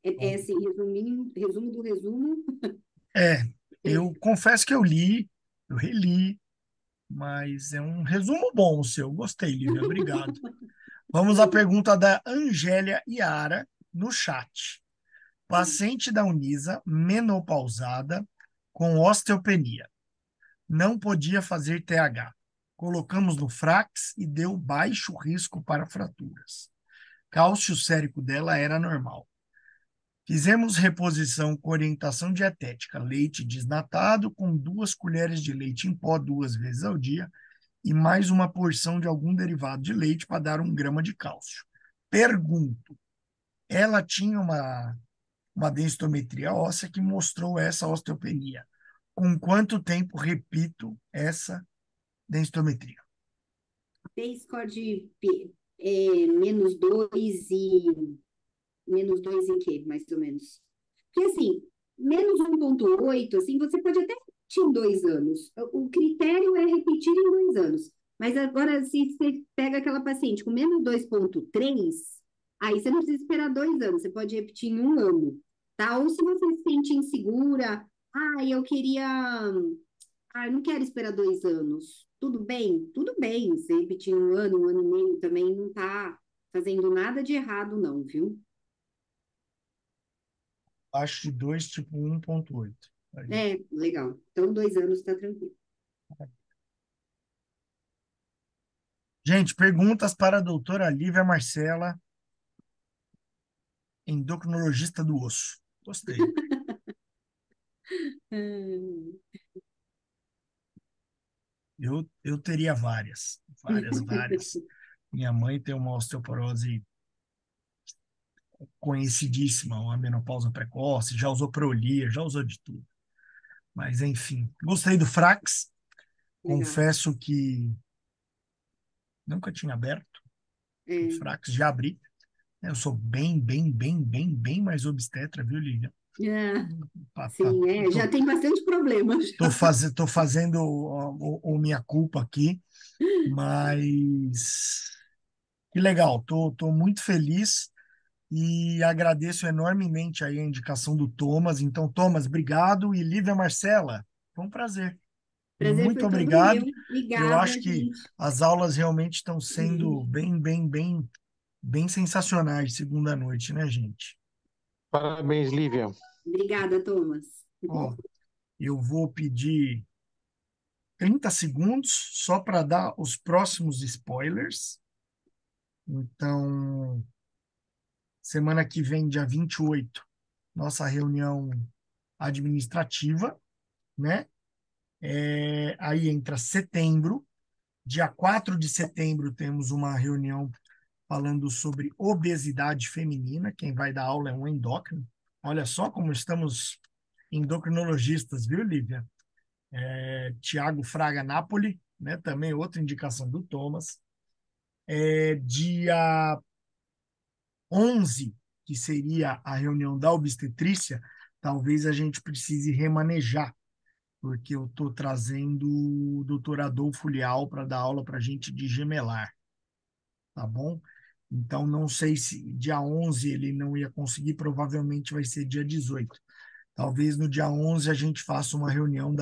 Assim, resumo do resumo. Eu confesso que eu reli, mas é um resumo bom o seu. Gostei, Lívia, obrigado. Vamos à pergunta da Angélia Iara no chat. Paciente da Unisa, menopausada, com osteopenia. Não podia fazer TH. Colocamos no Frax e deu baixo risco para fraturas. Cálcio sérico dela era normal. Fizemos reposição com orientação dietética, leite desnatado com 2 colheres de leite em pó 2 vezes ao dia e mais uma porção de algum derivado de leite para dar 1 grama de cálcio. Pergunto, ela tinha uma densitometria óssea que mostrou essa osteopenia. Com quanto tempo repito essa densitometria? T-score de menos 2 e... Menos 2 em quê, mais ou menos? Porque, assim, menos 1,8, assim, você pode até repetir em 2 anos. O critério é repetir em 2 anos. Mas agora, se você pega aquela paciente com menos 2,3, aí você não precisa esperar 2 anos, você pode repetir em 1 ano, tá? Ou se você se sente insegura, eu não quero esperar 2 anos. Tudo bem? Tudo bem. Você repetir 1 ano, 1 ano e meio também não tá fazendo nada de errado, não, viu? Acho de 2, tipo 1,8. Legal. Então, 2 anos está tranquilo. Gente, perguntas para a doutora Lívia Marcela, endocrinologista do osso. Gostei. Eu teria várias. Minha mãe tem uma osteoporose conhecidíssima, uma menopausa precoce, já usou Prolia, já usou de tudo. Mas, enfim, gostei do Frax. Legal. Confesso que nunca tinha aberto o Frax, já abri. Eu sou bem mais obstetra, viu, Lívia? Sim, já tem bastante problema. Tô fazendo o minha culpa aqui, mas que legal, tô muito feliz e agradeço enormemente aí a indicação do Thomas. Então, Thomas, obrigado. E Lívia Marcela, foi um prazer. Prazer Muito foi todo obrigado. meu. Eu Obrigada, acho que gente. as aulas realmente estão sendo bem sensacionais segunda noite, né, gente? Parabéns, Lívia. Obrigada, Thomas. Ó, eu vou pedir 30 segundos só para dar os próximos spoilers. Então, semana que vem, dia 28, nossa reunião administrativa, né? Aí entra setembro. Dia 4 de setembro, temos uma reunião falando sobre obesidade feminina. Quem vai dar aula é um endócrino. Olha só como estamos endocrinologistas, viu, Lívia? Tiago Fraga Napoli, né? Também outra indicação do Thomas. Dia 11, que seria a reunião da obstetrícia, talvez a gente precise remanejar, porque eu estou trazendo o doutor Adolfo Lial para dar aula para a gente de gemelar, tá bom? Então, não sei se dia 11 ele não ia conseguir, provavelmente vai ser dia 18. Talvez no dia 11 a gente faça uma reunião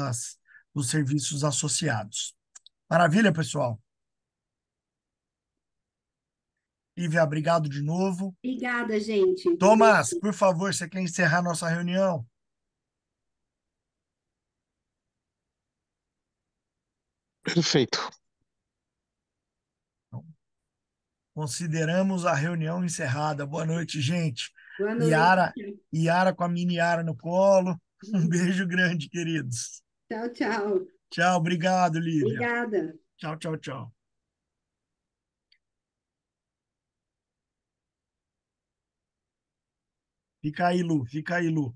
dos serviços associados. Maravilha, pessoal? Lívia, obrigado de novo. Obrigada, gente. Thomas, por favor, você quer encerrar nossa reunião? Perfeito. Consideramos a reunião encerrada. Boa noite, gente. Boa Yara, noite. Yara com a mini Yara no colo. Um beijo grande, queridos. Tchau, tchau. Tchau, obrigado, Lívia. Obrigada. Tchau, tchau, tchau. Fica aí, Lu. Fica aí, Lu.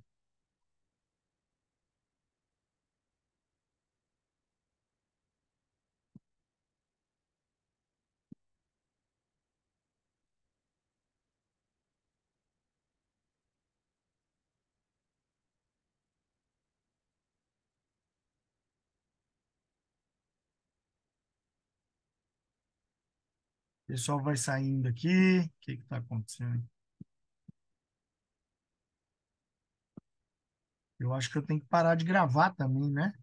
O pessoal vai saindo aqui. O que está acontecendo? Eu acho que eu tenho que parar de gravar também, né?